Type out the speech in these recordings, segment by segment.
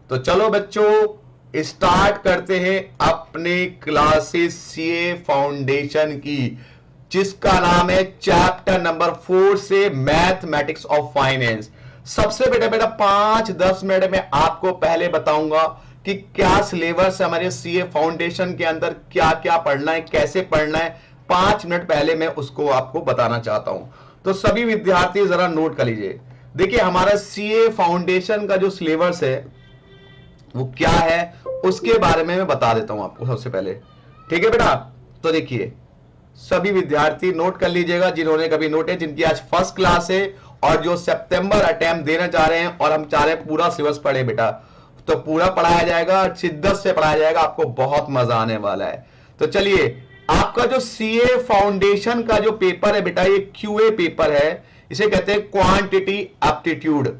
तो चलो बच्चों स्टार्ट करते हैं अपने क्लासेस सीए फाउंडेशन की, जिसका नाम है चैप्टर नंबर 4 से मैथमेटिक्स ऑफ फाइनेंस। सबसे बेटा बेटा 5-10 मिनट में आपको पहले बताऊंगा कि क्या सिलेबस है हमारे सीए फाउंडेशन के अंदर, क्या क्या पढ़ना है, कैसे पढ़ना है। 5 मिनट पहले मैं उसको आपको बताना चाहता हूं, तो सभी विद्यार्थी जरा नोट कर लीजिए। देखिए हमारा सीए फाउंडेशन का जो सिलेबस है वो क्या है, उसके बारे में मैं बता देता हूं आपको सबसे पहले। ठीक है बेटा, तो देखिए सभी विद्यार्थी नोट कर लीजिएगा, जिन्होंने कभी नोट है, जिनकी आज फर्स्ट क्लास है और जो सितंबर अटेम्प्ट देना चाह रहे हैं, और हम चाह रहे हैं पूरा सिलेबस पढ़े बेटा, तो पूरा पढ़ाया जाएगा, शिद्दत से पढ़ाया जाएगा, आपको बहुत मजा आने वाला है। तो चलिए, आपका जो सीए फाउंडेशन का जो पेपर है बेटा, ये क्यूए पेपर है, इसे कहते हैं क्वांटिटी एप्टीट्यूड।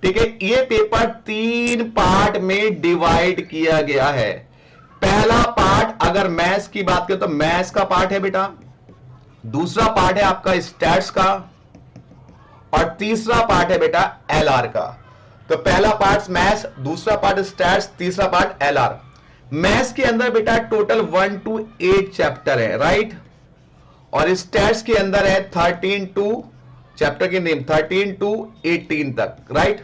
ठीक है, ये पेपर 3 पार्ट में डिवाइड किया गया है। पहला पार्ट अगर मैथ्स की बात करें तो मैथ्स का पार्ट है बेटा, दूसरा पार्ट है आपका स्टैट्स का, और तीसरा पार्ट है बेटा एलआर का। तो पहला पार्ट मैथ्स, दूसरा पार्ट स्टैट्स, तीसरा पार्ट एलआर। मैथ्स के अंदर बेटा टोटल 1 to 8 चैप्टर है, राइट, और स्टैट्स के अंदर है 13 to चैप्टर के नेम 13 to 18 तक, राइट,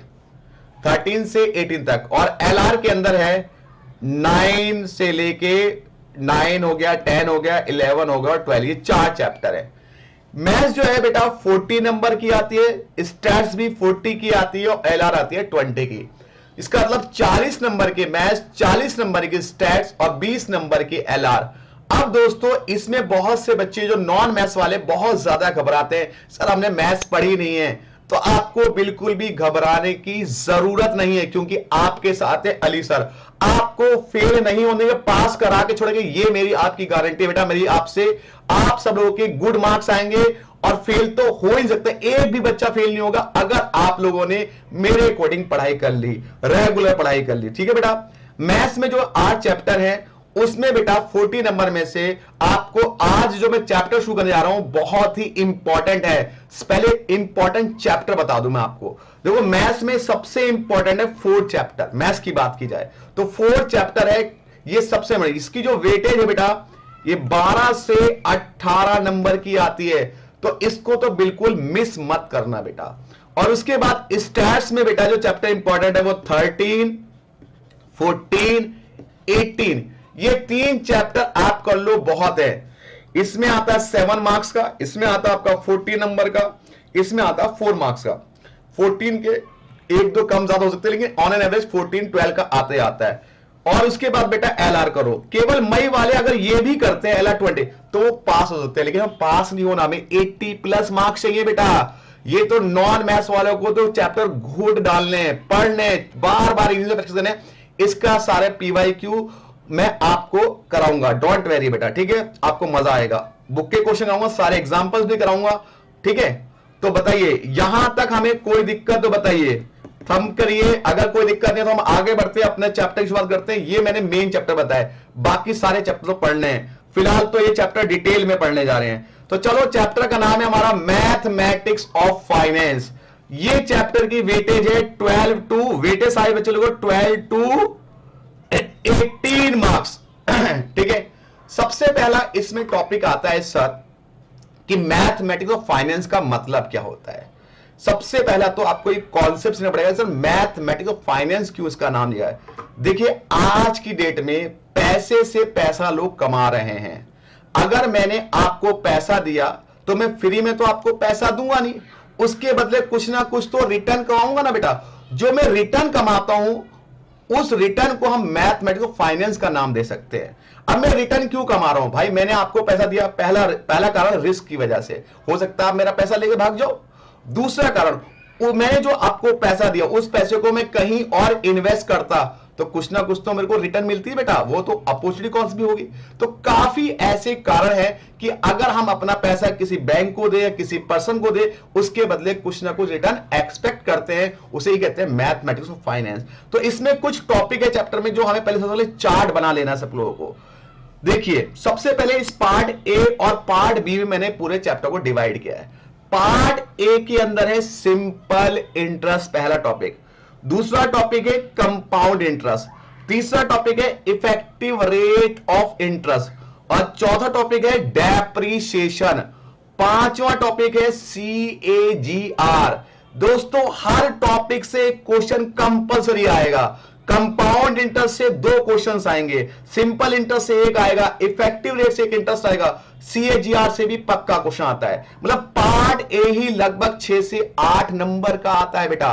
13 से 18 तक, और एलआर के अंदर है 9 से लेके 9 हो गया, 10 हो गया, 11 हो गया और 12, ये 4 चैप्टर है। मैथ्स जो है बेटा 40 नंबर की आती है, स्टैट्स भी 40 की आती है, और एलआर आती है 20 की। इसका मतलब 40 नंबर के मैथ्स, 40 नंबर के स्टैट्स और 20 नंबर के एलआर। अब दोस्तों इसमें बहुत से बच्चे जो नॉन मैथ्स वाले बहुत ज्यादा घबराते हैं, सर हमने मैथ्स पढ़ी नहीं है। तो आपको बिल्कुल भी घबराने की जरूरत नहीं है, क्योंकि आपके साथ है अली सर। आपको फेल नहीं होने के, पास करा के छोड़ेंगे, ये मेरी आपकी गारंटी है बेटा, मेरी आपसे। आप सब लोगों के गुड मार्क्स आएंगे, और फेल तो हो ही नहीं सकता, एक भी बच्चा फेल नहीं होगा अगर आप लोगों ने मेरे अकॉर्डिंग पढ़ाई कर ली, रेगुलर पढ़ाई कर ली। ठीक है बेटा, मैथ्स में जो 8 चैप्टर है उसमें बेटा 40 नंबर में से आपको आज जो मैं चैप्टर शुरू करने जा रहा हूं बहुत ही इंपॉर्टेंट है। पहले इंपॉर्टेंट चैप्टर बता दूं मैं आपको। देखो मैथ्स में सबसे इंपॉर्टेंट है 4 चैप्टर, मैथ्स की बात की जाए तो 4 चैप्टर है, ये सबसे बड़ी। इसकी जो वेटेज है बेटा ये 12 से 18 नंबर की आती है, तो इसको तो बिल्कुल मिस मत करना बेटा। और उसके बाद स्टैट्स में बेटा जो चैप्टर इंपॉर्टेंट है वो 13, 14, 18, ये 3 चैप्टर आप कर लो, बहुत है। इसमें आता है 7 मार्क्स का, इसमें आता है आपका 40 नंबर का, इसमें आता है 4 मार्क्स का। 14 के 1-2 कम ज्यादा हो सकते हैं, लेकिन ऑन एन एवरेज 14-12 का आते आता है। और उसके बाद बेटा एलआर करो। केवल मई वाले अगर ये भी करते हैं एलआर 20 तो वो पास हो सकते हैं, लेकिन हम पास नहीं होना, हमें 80+ मार्क्स चाहिए बेटा। ये तो नॉन मैथ्स वालों को तो चैप्टर घूट डालने, पढ़ने, बार बार इंग्लिश प्रैक्टिस करने। इसका सारे पीवाईक्यू मैं आपको कराऊंगा, डोंट वेरी बेटा। ठीक है, आपको मजा आएगा, बुक के क्वेश्चन कराऊंगा, सारे एग्जांपल्स भी कराऊंगा। ठीक है, तो बताइए यहां तक हमें कोई दिक्कत तो बताइए, थम करिए। अगर कोई दिक्कत नहीं है तो हम आगे बढ़ते हैं, अपने चैप्टर की शुरुआत करते हैं। ये मैंने मेन चैप्टर बताया, बाकी सारे चैप्टर तो पढ़ने हैं। फिलहाल तो ये चैप्टर डिटेल में पढ़ने जा रहे हैं। तो चलो, चैप्टर का नाम है हमारा मैथमेटिक्स ऑफ फाइनेंस। ये चैप्टर की वेटेज है 12 टू, वेटेज सारे बच्चे लोगों 12 to 18 मार्क्स। ठीक है, सबसे पहला इसमें टॉपिक आता है सर कि मैथमेटिक्स ऑफ फाइनेंस का मतलब क्या होता है। सबसे पहला तो आपको एक कॉन्सेप्ट समझना पड़ेगा, सर मैथमेटिक्स ऑफ फाइनेंस क्यों इसका नाम लिया है। देखिए आज की डेट में पैसे से पैसा लोग कमा रहे हैं। अगर मैंने आपको पैसा दिया तो मैं फ्री में तो आपको पैसा दूंगा नहीं, उसके बदले कुछ ना कुछ तो रिटर्न कमाऊंगा ना बेटा। जो मैं रिटर्न कमाता हूं उस रिटर्न को हम मैथमेटिक्स ऑफ फाइनेंस का नाम दे सकते हैं। अब मैं रिटर्न क्यों कमा रहा हूं भाई, मैंने आपको पैसा दिया, पहला कारण रिस्क की वजह से, हो सकता है आप मेरा पैसा लेके भाग जाओ। दूसरा कारण, मैंने जो आपको पैसा दिया उस पैसे को मैं कहीं और इन्वेस्ट करता तो कुछ ना कुछ तो मेरे को रिटर्न मिलती है बेटा, वो तो अपॉर्चुनिटी कॉस्ट भी होगी। तो काफी ऐसे कारण है कि अगर हम अपना पैसा किसी बैंक को दे या किसी पर्सन को दे, उसके बदले कुछ ना कुछ रिटर्न एक्सपेक्ट करते हैं, उसे ही कहते हैं मैथमेटिक्स ऑफ फाइनेंस। तो इसमें कुछ टॉपिक है चैप्टर में जो हमें पहले चार्ट बना लेना सब लोगों को। देखिए सबसे पहले इस पार्ट ए और पार्ट बी में मैंने पूरे चैप्टर को डिवाइड किया है। पार्ट ए के अंदर है सिंपल इंटरेस्ट, पहला टॉपिक। दूसरा टॉपिक है कंपाउंड इंटरेस्ट, तीसरा टॉपिक है इफेक्टिव रेट ऑफ इंटरेस्ट और चौथा टॉपिक है डेप्रीशिएशन, पांचवा टॉपिक है CAGR। दोस्तों हर टॉपिक से क्वेश्चन कंपलसरी आएगा। कंपाउंड इंटरेस्ट से 2 क्वेश्चंस आएंगे, सिंपल इंटरेस्ट से 1 आएगा, इफेक्टिव रेट से 1 इंटरेस्ट आएगा, CAGR से भी पक्का क्वेश्चन आता है। मतलब पार्ट ए ही लगभग 6 से 8 नंबर का आता है बेटा,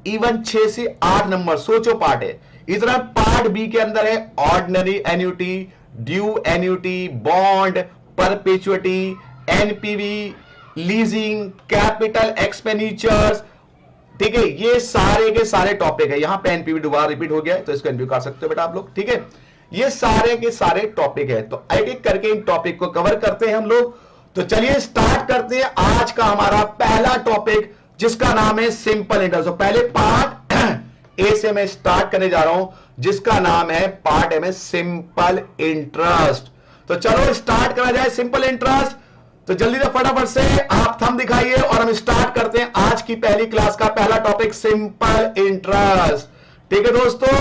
इवन 6 से 8 नंबर, सोचो पार्ट है। इस तरह पार्ट बी के अंदर है ordinary annuity, due annuity, bond, perpetuity, NPV, leasing, capital expenditures, ठीक है। ये सारे के सारे टॉपिक है। यहां पे एनपीवी दोबारा रिपीट हो गया है तो इसको एनपीवी कर सकते हो बेटा आप लोग, ठीक है। ये सारे के सारे टॉपिक है, तो एक एक करके इन टॉपिक को कवर करते हैं हम लोग। तो चलिए स्टार्ट करते हैं आज का हमारा पहला टॉपिक जिसका नाम है सिंपल इंटरेस्ट। तो पहले पार्ट ए से मैं स्टार्ट करने जा रहा हूं जिसका नाम है पार्ट ए में सिंपल इंटरेस्ट। तो चलो स्टार्ट करा जाए सिंपल इंटरेस्ट। तो जल्दी से फटाफट से आप थंब दिखाइए और हम स्टार्ट करते हैं आज की पहली क्लास का पहला टॉपिक सिंपल इंटरेस्ट, ठीक है दोस्तों।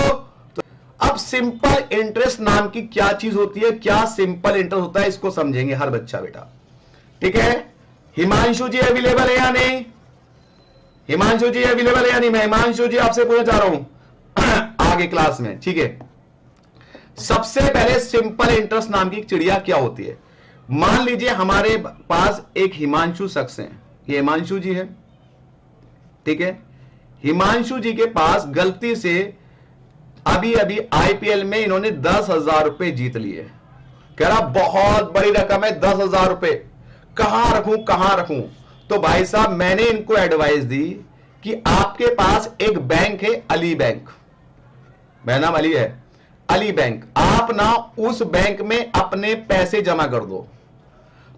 तो अब सिंपल इंटरेस्ट नाम की क्या चीज होती है, क्या सिंपल इंटरेस्ट होता है, इसको समझेंगे हर बच्चा बेटा, ठीक है। हिमांशु जी अवेलेबल है या नहीं? हिमांशु जी अवेलेबल है या नहीं? मैं हिमांशु जी आपसे पूछना चाह रहा हूं आगे क्लास में, ठीक है। सबसे पहले सिंपल इंटरेस्ट नाम की चिड़िया क्या होती है। मान लीजिए हमारे पास एक हिमांशु शख्स है, ये हिमांशु जी है, ठीक है। हिमांशु जी के पास गलती से अभी अभी IPL में इन्होंने 10,000 रुपए जीत लिए। कह रहा बहुत बड़ी रकम है 10,000 रुपए, कहां रखूं कहां रखूं। तो भाई साहब मैंने इनको एडवाइस दी कि आपके पास एक बैंक है अली बैंक, मेरा नाम अली है, अली बैंक, आप ना उस बैंक में अपने पैसे जमा कर दो।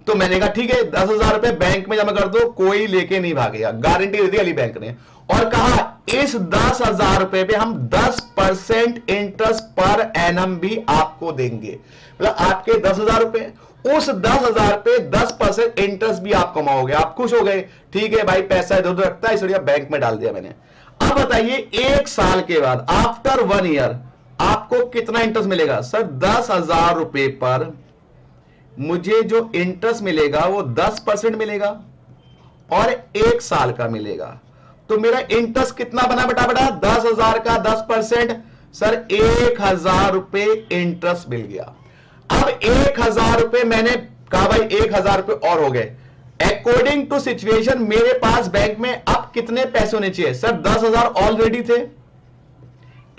तो मैंने कहा ठीक है 10,000 रुपए बैंक में जमा कर दो, कोई लेके नहीं भागेगा, गारंटी दे दी अली बैंक ने। और कहा इस 10,000 रुपए पे हम 10% इंटरेस्ट पर एनम भी आपको देंगे। मतलब आपके 10,000 रुपए, उस 10,000 पे 10% इंटरेस्ट भी आप कमाओगे। आप खुश हो गए, ठीक है भाई पैसा इधर उधर रखता है इसलिए बैंक में डाल दिया मैंने। अब बताइए 1 साल के बाद आफ्टर 1 ईयर आपको कितना इंटरेस्ट मिलेगा? सर 10,000 रुपए पर मुझे जो इंटरेस्ट मिलेगा वो 10% मिलेगा और 1 साल का मिलेगा। तो मेरा इंटरेस्ट कितना बना बेटा? 10,000 का 10%, सर 1,000 रुपए इंटरेस्ट मिल गया। अब 1,000 रुपए मैंने कहा भाई 1,000 रुपए और हो गए। अकॉर्डिंग टू सिचुएशन मेरे पास बैंक में अब कितने पैसे होने चाहिए? सर 10,000 ऑलरेडी थे,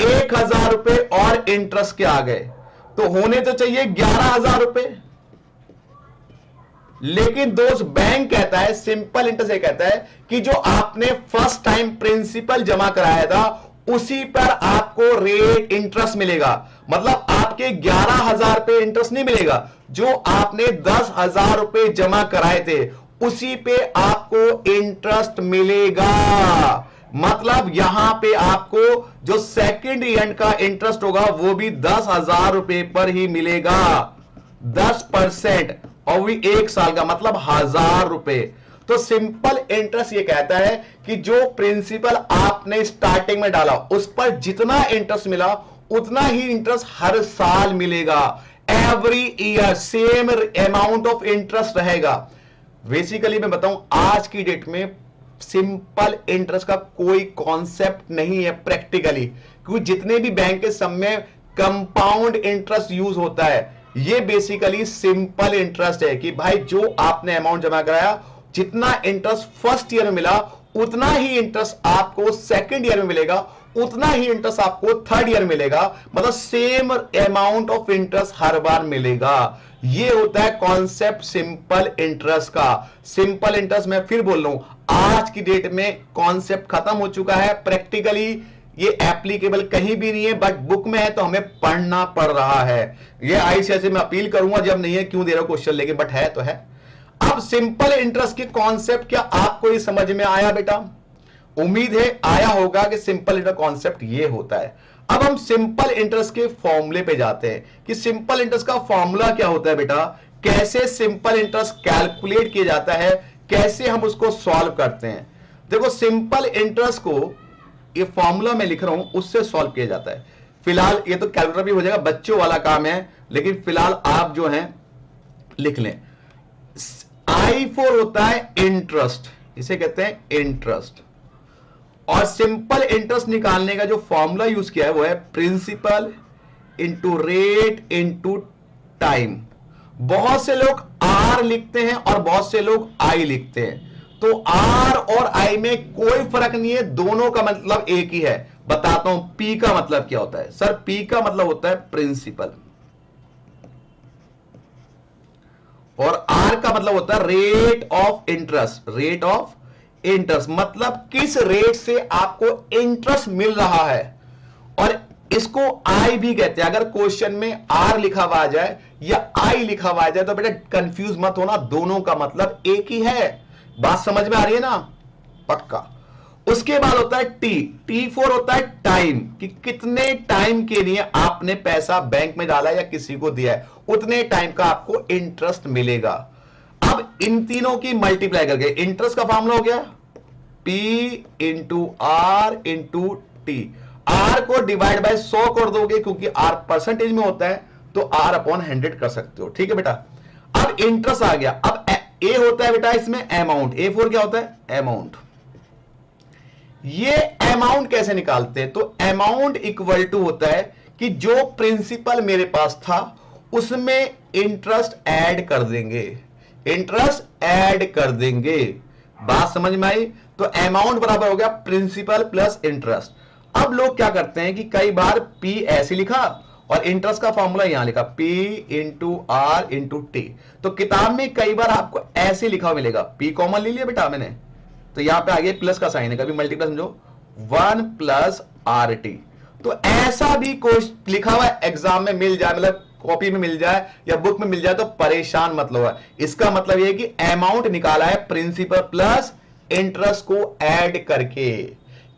1,000 रुपए और इंटरेस्ट के आ गए, तो होने तो चाहिए 11,000 रुपए। लेकिन दोस्त बैंक कहता है, सिंपल इंटरेस्ट ये कहता है कि जो आपने फर्स्ट टाइम प्रिंसिपल जमा कराया था उसी पर आपको रेट इंटरेस्ट मिलेगा। मतलब आपके 11,000 रुपए इंटरेस्ट नहीं मिलेगा, जो आपने 10,000 रुपए जमा कराए थे उसी पे आपको इंटरेस्ट मिलेगा। मतलब यहां पे आपको जो सेकंड ईयर का इंटरेस्ट होगा वो भी 10,000 रुपए पर ही मिलेगा, 10% और भी 1 साल का, मतलब 1,000 रुपए। तो सिंपल इंटरेस्ट ये कहता है कि जो प्रिंसिपल आपने स्टार्टिंग में डाला उस पर जितना इंटरेस्ट मिला उतना ही इंटरेस्ट हर साल मिलेगा। Every year same amount of interest रहेगा। बेसिकली मैं बताऊं आज की डेट में सिंपल इंटरेस्ट का कोई कॉन्सेप्ट नहीं है प्रैक्टिकली, क्योंकि जितने भी बैंक के सब में कंपाउंड इंटरेस्ट यूज होता है, ये बेसिकली सिंपल इंटरेस्ट है कि भाई जो आपने अमाउंट जमा कराया जितना इंटरेस्ट फर्स्ट ईयर में मिला उतना ही इंटरेस्ट आपको सेकंड ईयर में मिलेगा, उतना ही इंटरेस्ट आपको थर्ड ईयर मिलेगा। मतलब सेम अमाउंट ऑफ इंटरेस्ट हर बार मिलेगा। ये होता है कॉन्सेप्ट सिंपल इंटरेस्ट का। सिंपल इंटरेस्ट मैं फिर बोल रहा हूं आज की डेट में कॉन्सेप्ट खत्म हो चुका है, प्रैक्टिकली ये एप्लीकेबल कहीं भी नहीं है, बट बुक में है तो हमें पढ़ना पड़ रहा है। ये ICSE में अपील करूंगा जब नहीं है क्यों दे रहा क्वेश्चन लेके, बट है तो है। अब सिंपल इंटरेस्ट की कॉन्सेप्ट क्या आपको ये समझ में आया बेटा? उम्मीद है आया होगा कि सिंपल इंटरेस्ट कॉन्सेप्ट ये होता है। अब हम सिंपल इंटरेस्ट के फॉर्मूले पे जाते हैं कि सिंपल इंटरेस्ट का फॉर्मूला क्या होता है बेटा, कैसे सिंपल इंटरेस्ट कैलकुलेट किया जाता है, कैसे हम उसको सॉल्व करते हैं। देखो सिंपल इंटरेस्ट को ये फॉर्मूला मैं लिख रहा हूं उससे सॉल्व किया जाता है। फिलहाल ये तो कैलकुलेटर भी हो जाएगा, बच्चों वाला काम है, लेकिन फिलहाल आप जो है लिख लें। I4 होता है इंटरेस्ट, इसे कहते हैं इंटरेस्ट, और सिंपल इंटरेस्ट निकालने का जो फॉर्मूला यूज किया है वो है principal into rate into time. बहुत से लोग आर लिखते हैं और बहुत से लोग आई लिखते हैं, तो आर और आई में कोई फर्क नहीं है, दोनों का मतलब एक ही है। बताता हूं पी का मतलब क्या होता है। सर पी का मतलब होता है प्रिंसिपल, और आर का मतलब होता है rate of interest. Rate of interest मतलब किस रेट से आपको इंटरेस्ट मिल रहा है, और इसको आई भी कहते हैं। अगर क्वेश्चन में आर लिखा हुआ आ जाए या आई लिखा हुआ आ जाए तो बेटा कंफ्यूज मत होना, दोनों का मतलब एक ही है। बात समझ में आ रही है ना? पक्का। उसके बाद होता है T4 होता है टाइम, कि कितने टाइम के लिए आपने पैसा बैंक में डाला या किसी को दिया है, उतने टाइम का आपको इंटरेस्ट मिलेगा। अब इन तीनों की मल्टीप्लाई करके इंटरेस्ट का फॉर्मूला हो गया P into R into T. R को डिवाइड बाय 100 कर दोगे, क्योंकि आर परसेंटेज में होता है, तो आर अपॉन 100 कर सकते हो। ठीक है बेटा। अब इंटरेस्ट आ गया। अब ए होता है बेटा इसमें अमाउंट, A4 क्या होता है? अमाउंट। ये अमाउंट कैसे निकालते हैं? तो अमाउंट इक्वल टू होता है कि जो प्रिंसिपल मेरे पास था उसमें इंटरेस्ट ऐड कर देंगे, इंटरेस्ट ऐड कर देंगे। बात समझ में आई? तो अमाउंट बराबर हो गया प्रिंसिपल प्लस इंटरेस्ट। अब लोग क्या करते हैं कि कई बार P ऐसे लिखा और इंटरेस्ट का फॉर्मूला यहां लिखा P into R into T. तो किताब में कई बार आपको ऐसे लिखा हुआ मिलेगा, P कॉमन ले लिया बेटा मैंने, तो यहां पे आगे प्लस का साइन है, कभी मल्टीप्लस समझो 1 प्लस आर टी। तो ऐसा भी कुछ लिखा हुआ एग्जाम में मिल जाए, मतलब कॉपी में मिल जाए या बुक में मिल जाए, तो परेशान मत लो। इसका मतलब यह कि अमाउंट निकाला है प्रिंसिपल प्लस इंटरेस्ट को ऐड करके।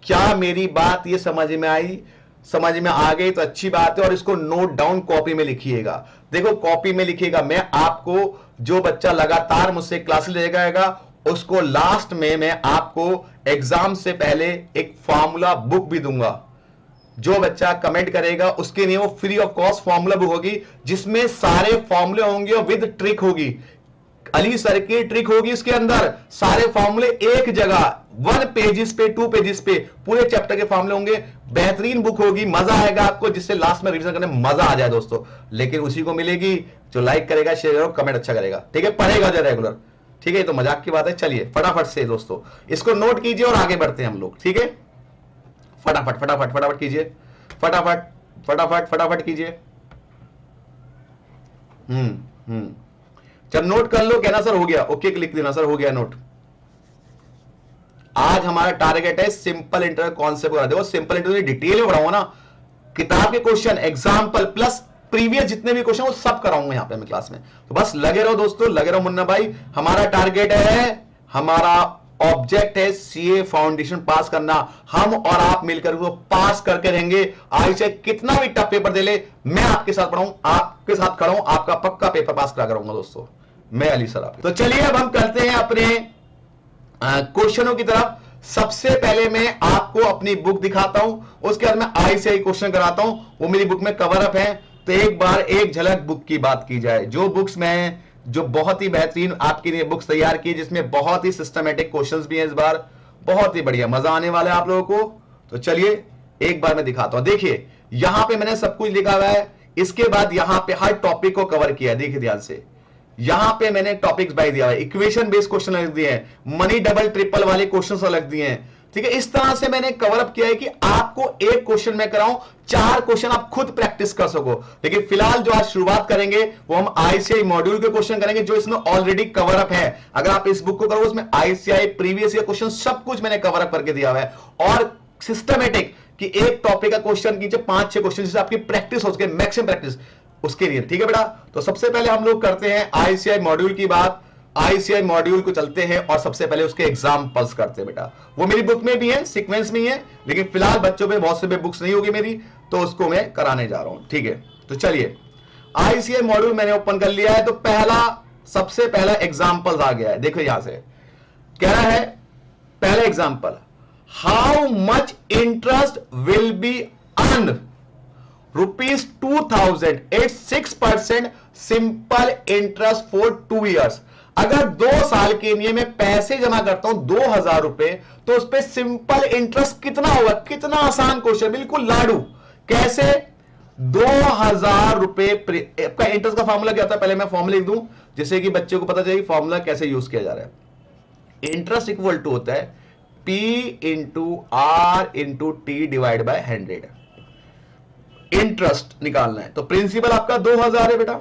क्या मेरी बात ये समझ में आई? समझ में आ गई तो अच्छी बात है, और इसको नोट डाउन कॉपी में लिखिएगा। देखो कॉपी में लिखिएगा, मैं आपको जो बच्चा लगातार मुझसे क्लास ले जाएगा उसको लास्ट में मैं आपको एग्जाम से पहले एक फार्मूला बुक भी दूंगा। जो बच्चा कमेंट करेगा उसके लिए वो free of cost formula book होगी, जिसमें सारे फार्मूले होंगे और विद ट्रिक होगी। अली सर की ट्रिक होगी इसके अंदर, सारे फार्मूले एक जगह 1 पेजेस पे 2 पेजेस पे पूरे चैप्टर के फार्मूले होंगे। बेहतरीन बुक होगी, मजा आएगा आपको, जिससे लास्ट में रिवीजन करने में मजा आ जाए दोस्तों। लेकिन उसी को मिलेगी जो लाइक करेगा, शेयर करेगा, कमेंट अच्छा करेगा। ठीक है, पढ़ेगा जो रेगुलर। ठीक है, तो मजाक की बात है। चलिए फटाफट से दोस्तों इसको नोट कीजिए और आगे बढ़ते हैं हम लोग। ठीक है, फटाफट फटाफट फटाफट कीजिए, फटाफट फटाफट फटाफट कीजिए। जब नोट कर लो कहना सर हो गया, ओके लिख देना सर हो गया नोट। आज हमारा टारगेट है सिंपल इंटरनल कॉन्सेप्ट करा। देखो सिंपल इंटरनल डिटेल में पढ़ाऊंगा ना, किताब के क्वेश्चन, एग्जांपल प्लस प्रीवियस जितने भी क्वेश्चन वो सब कराऊंगा यहां पे मैं क्लास में। तो बस लगे रहो दोस्तों, लगे रहो मुन्ना भाई। हमारा टारगेट है, हमारा ऑब्जेक्ट है सीए फाउंडेशन पास करना। हम और आप मिलकर वो पास करके रहेंगे। आज से कितना भी टफ पेपर दे ले, मैं आपके साथ पढ़ाऊं, आपके साथ खड़ा हूं, आपका पक्का पेपर पास करा करूंगा दोस्तों, मैं अली सर। तो चलिए अब हम करते हैं अपने क्वेश्चनों की तरफ। सबसे पहले मैं आपको अपनी बुक दिखाता हूं, उसके बाद मैं ICI क्वेश्चन कराता हूं, वो मेरी बुक में कवर अप है। तो एक बार एक झलक बुक की बात की जाए, जो बुक्स में जो बहुत ही बेहतरीन आपके लिए बुक्स तैयार की, जिसमें बहुत ही सिस्टमेटिक क्वेश्चंस भी हैं इस बार, बहुत ही बढ़िया, मजा आने वाला है आप लोगों को। तो चलिए एक बार मैं दिखाता हूं। देखिए यहां पे मैंने सब कुछ लिखा हुआ है, इसके बाद यहां पे हर टॉपिक को कवर किया है। देखिए ध्यान से, यहां पे मैंने टॉपिक्स बाय दिया है, इक्वेशन बेस्ड क्वेश्चन अलग दिए हैं, मनी डबल ट्रिपल वाले क्वेश्चंस अलग दिए हैं। ठीक है, इस तरह से मैंने कवर अप किया है कि आपको एक क्वेश्चन में कराऊं, 4 क्वेश्चन आप खुद प्रैक्टिस कर सको। लेकिन फिलहाल जो आज शुरुआत करेंगे वो हम ICI मॉड्यूल के क्वेश्चन करेंगे, जो इसमें ऑलरेडी कवर अप है। अगर आप इस बुक को करोगे उसमें ICI प्रीवियस ईयर क्वेश्चन सब कुछ मैंने कवर अप करके दिया हुआ है, और सिस्टमेटिक कि एक टॉपिक का क्वेश्चन कीजिए 5-6 क्वेश्चन, जिससे आपकी प्रैक्टिस हो सके, मैक्सिमम प्रैक्टिस उसके लिए। ठीक है बेटा, तो सबसे पहले हम लोग करते हैं ICI मॉड्यूल की बात। ICI मॉड्यूल को चलते हैं और सबसे पहले उसके एग्जांपल्स करते हैं बेटा। वो मेरी बुक में भी है, सीक्वेंस में ही है, लेकिन फिलहाल बच्चों पे बहुत से बुक्स नहीं होगी मेरी, तो उसको मैं कराने जा रहा हूं। ठीक है, तो चलिए ICI मॉड्यूल मैंने ओपन कर लिया है। तो सबसे पहला एग्जांपल आ गया है। देखो यहां से कह रहा है, पहला example, how much interest will be earn ₹2000 at 6% simple interest for 2 years। अगर 2 साल के लिए मैं पैसे जमा करता हूं 2000 रुपए, तो उस पर सिंपल इंटरेस्ट कितना होगा? कितना आसान क्वेश्चन, बिल्कुल लाडू। कैसे? 2000 रुपए का इंटरेस्ट का फॉर्मूला क्या होता है? पहले मैं फॉर्मूला लिख दूं जिससे कि बच्चे को पता चले फॉर्मूला कैसे यूज किया जा रहा है। इंटरेस्ट इक्वल टू होता है P into R into T divide by 100। Interest निकालना है तो प्रिंसिपल आपका 2000 है बेटा।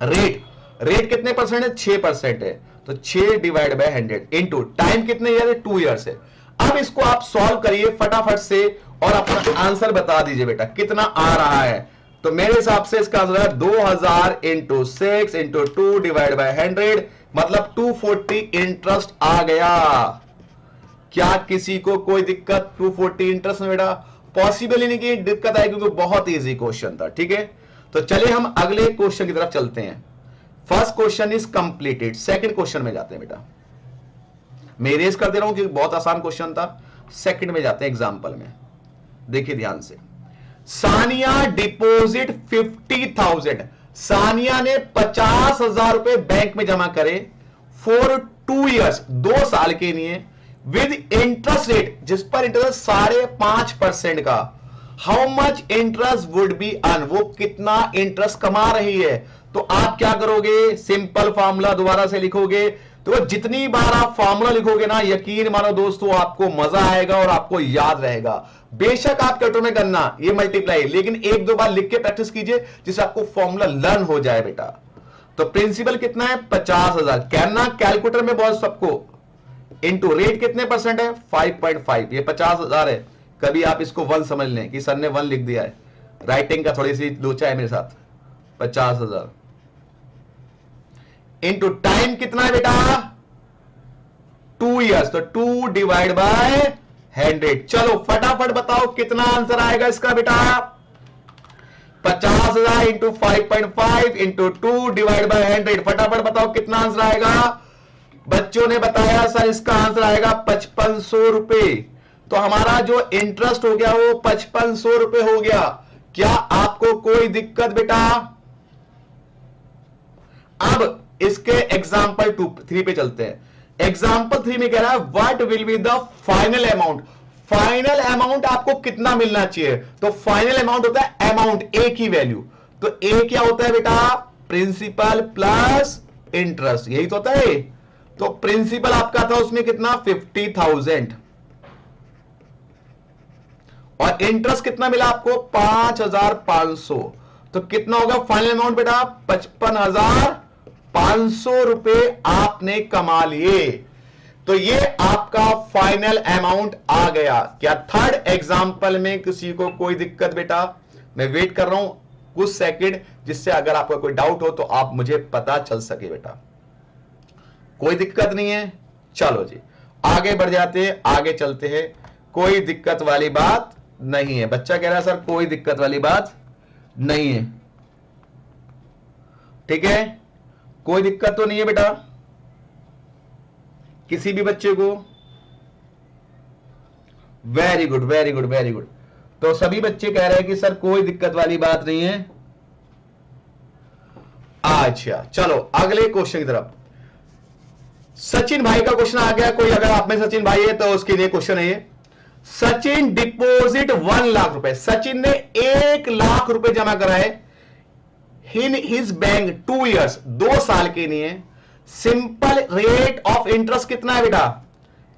रेट कितने परसेंट है? 6% है, तो 6 डिवाइड बाय 100 इंटू टाइम कितने ईयर है? 2 years है। अब इसको आप सॉल्व करिए फटाफट से और अपना आंसर बता दीजिए बेटा कितना आ रहा है। तो मेरे हिसाब से इसका आंसर है 2000 इंटू 6 इंटू 2 डिवाइड बाय 100, मतलब 240 इंटरेस्ट आ गया। क्या किसी को कोई दिक्कत? 240 इंटरेस्ट में बेटा पॉसिबल ही नहीं कि दिक्कत आए, क्योंकि बहुत इजी क्वेश्चन था। ठीक है, तो चलिए हम अगले क्वेश्चन की तरफ चलते हैं। First question is completed. Second question में जाते हैं बेटा। मैं इरेज कर दे रहा हूं क्योंकि बहुत आसान क्वेश्चन था। सेकंड में जाते हैं एग्जांपल में। देखिए ध्यान से, सानिया डिपॉजिट 50,000। सानिया ने 50,000 रुपए बैंक में जमा करे फॉर 2 years, 2 साल के लिए, विद इंटरेस्ट रेट जिस पर इंटरेस्ट 5.5% का। How much interest would be earn, वो कितना इंटरेस्ट कमा रही है? तो आप क्या करोगे? सिंपल फॉर्मूला दोबारा से लिखोगे। तो जितनी बार आप फॉर्मूला लिखोगे ना, यकीन मानो दोस्तों आपको मजा आएगा और आपको याद रहेगा। बेशक आप कैलकुलेटर में करना ये मल्टीप्लाई, लेकिन 1-2 बार लिख के प्रैक्टिस कीजिए जिससे आपको फॉर्मूला लर्न हो जाए बेटा। तो प्रिंसिपल कितना है? 50,000 कहना कैलकुलेटर में बहुत सबको, इंटू रेट कितने परसेंट है? 5.5। ये 50,000 है। कभी आप इसको 1 समझ लें कि सर ने 1 लिख दिया है, राइटिंग का थोड़ी सी लोचा है मेरे साथ। 50,000 इंटू टाइम कितना है बेटा? 2 years, तो 2 डिवाइड बाय 100। चलो फटाफट बताओ कितना आंसर आएगा इसका बेटा? 50,000 इंटू 5.5 इंटू 2 डिवाइड बाय 100। फटाफट बताओ कितना आंसर आएगा? बच्चों ने बताया सर इसका आंसर आएगा 5500 रुपए। तो हमारा जो इंटरेस्ट हो गया वो 5500 रुपए हो गया। क्या आपको कोई दिक्कत बेटा? अब इसके एग्जाम्पल 3 पे चलते हैं। एग्जाम्पल 3 में कह रहा है what will be the final amount. Final amount आपको कितना मिलना चाहिए? तो फाइनल अमाउंट होता है अमाउंट, ए की वैल्यू। तो ए क्या होता है बेटा? प्रिंसिपल प्लस इंटरेस्ट, यही तो होता है। तो प्रिंसिपल आपका था उसमें कितना? 50,000 और इंटरेस्ट कितना मिला आपको? 5,500। तो कितना होगा फाइनल अमाउंट बेटा? 55,500 रुपए आपने कमा लिए। तो ये आपका फाइनल अमाउंट आ गया। क्या थर्ड एग्जांपल में किसी को कोई दिक्कत बेटा? मैं वेट कर रहा हूं कुछ सेकंड, जिससे अगर आपको कोई डाउट हो तो आप मुझे पता चल सके बेटा। कोई दिक्कत नहीं है? चलो जी आगे बढ़ जाते हैं, आगे चलते हैं। कोई दिक्कत वाली बात नहीं है। बच्चा कह रहा है सर कोई दिक्कत वाली बात नहीं है। ठीक है, कोई दिक्कत तो नहीं है बेटा किसी भी बच्चे को? Very good very good very good. तो सभी बच्चे कह रहे हैं कि सर कोई दिक्कत वाली बात नहीं है। अच्छा चलो अगले क्वेश्चन की तरफ। सचिन भाई का क्वेश्चन आ गया। कोई अगर आप में सचिन भाई है तो उसके लिए क्वेश्चन है ये। सचिन डिपॉजिट 1 लाख रुपए। सचिन ने 1 लाख रुपए जमा कराए इन हिज बैंक 2 years, 2 साल के लिए। सिंपल रेट ऑफ इंटरेस्ट कितना है बेटा?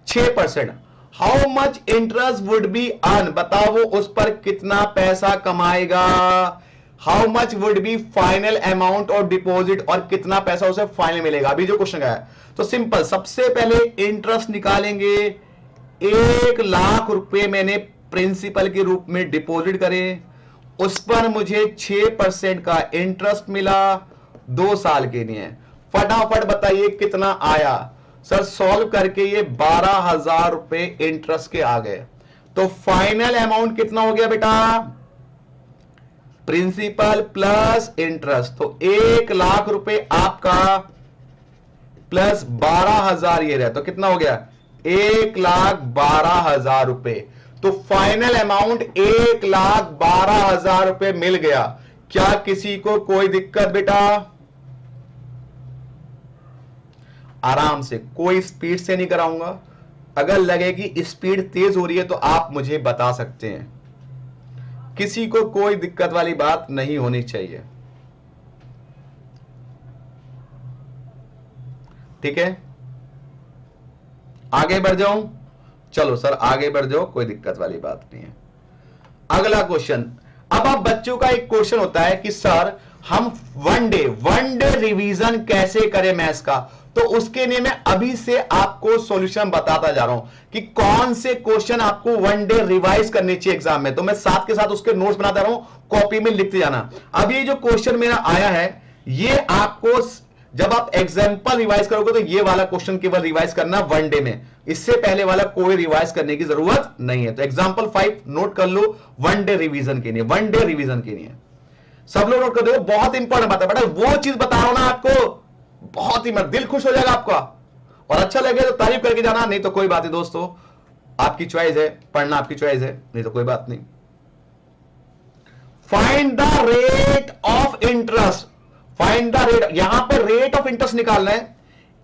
6%। How much interest would be earn, बताओ वो उस पर कितना पैसा कमाएगा? How much would be final amount और डिपॉजिट, और कितना पैसा उसे फाइनल मिलेगा? अभी जो क्वेश्चन है तो सिंपल, सबसे पहले इंटरेस्ट निकालेंगे। 1 लाख रुपए मैंने प्रिंसिपल के रूप में डिपॉजिट करे, उस पर मुझे 6% का इंटरेस्ट मिला 2 साल के लिए। फटाफट बताइए कितना आया? सर सॉल्व करके ये 12,000 रुपए इंटरेस्ट के आ गए। तो फाइनल अमाउंट कितना हो गया बेटा? Principal plus interest. तो 1 लाख रुपए आपका प्लस 12,000 ये रहा, तो कितना हो गया? 1,12,000 रुपए। तो फाइनल अमाउंट 1,12,000 रुपए मिल गया। क्या किसी को कोई दिक्कत बेटा? आराम से, कोई स्पीड से नहीं कराऊंगा। अगर लगे कि स्पीड तेज हो रही है तो आप मुझे बता सकते हैं। किसी को कोई दिक्कत वाली बात नहीं होनी चाहिए, ठीक है? आगे बढ़ जाऊं? चलो सर आगे बढ़ जाओ, कोई दिक्कत वाली बात नहीं है। अगला क्वेश्चन। अब आप बच्चों का एक क्वेश्चन होता है कि सर हम वन डे रिवीजन कैसे करें मैथ्स का। तो उसके लिए मैं अभी से आपको सॉल्यूशन बताता जा रहा हूं कि कौन से क्वेश्चन आपको वन डे रिवाइज करने चाहिए एग्जाम में। तो मैं साथ के साथ उसके नोट्स बनाता रहा हूं, कॉपी में लिखते जाना। अब ये जो क्वेश्चन मेरा आया है, ये आपको जब आप एग्जाम्पल रिवाइज करोगे तो ये वाला क्वेश्चन केवल रिवाइज करना वन डे में, इससे पहले वाला कोई रिवाइज करने की जरूरत नहीं है। तो एग्जाम्पल 5 नोट कर लो, वन डे रिवीजन के लिए, वन डे रिवीजन के लिए सब लोग नोट कर दो। बहुत इंपॉर्टेंट बात है बेटा, वो चीज बता रहा हूं ना आपको, बहुत ही मत, दिल खुश हो जाएगा आपका। और अच्छा लगे तो तारीफ करके जाना, नहीं तो कोई बात नहीं दोस्तों, आपकी चॉइस है, पढ़ना आपकी चॉइस है, नहीं तो कोई बात नहीं। Find the rate of interest, find the rate, यहां पर रेट ऑफ इंटरेस्ट निकालना है।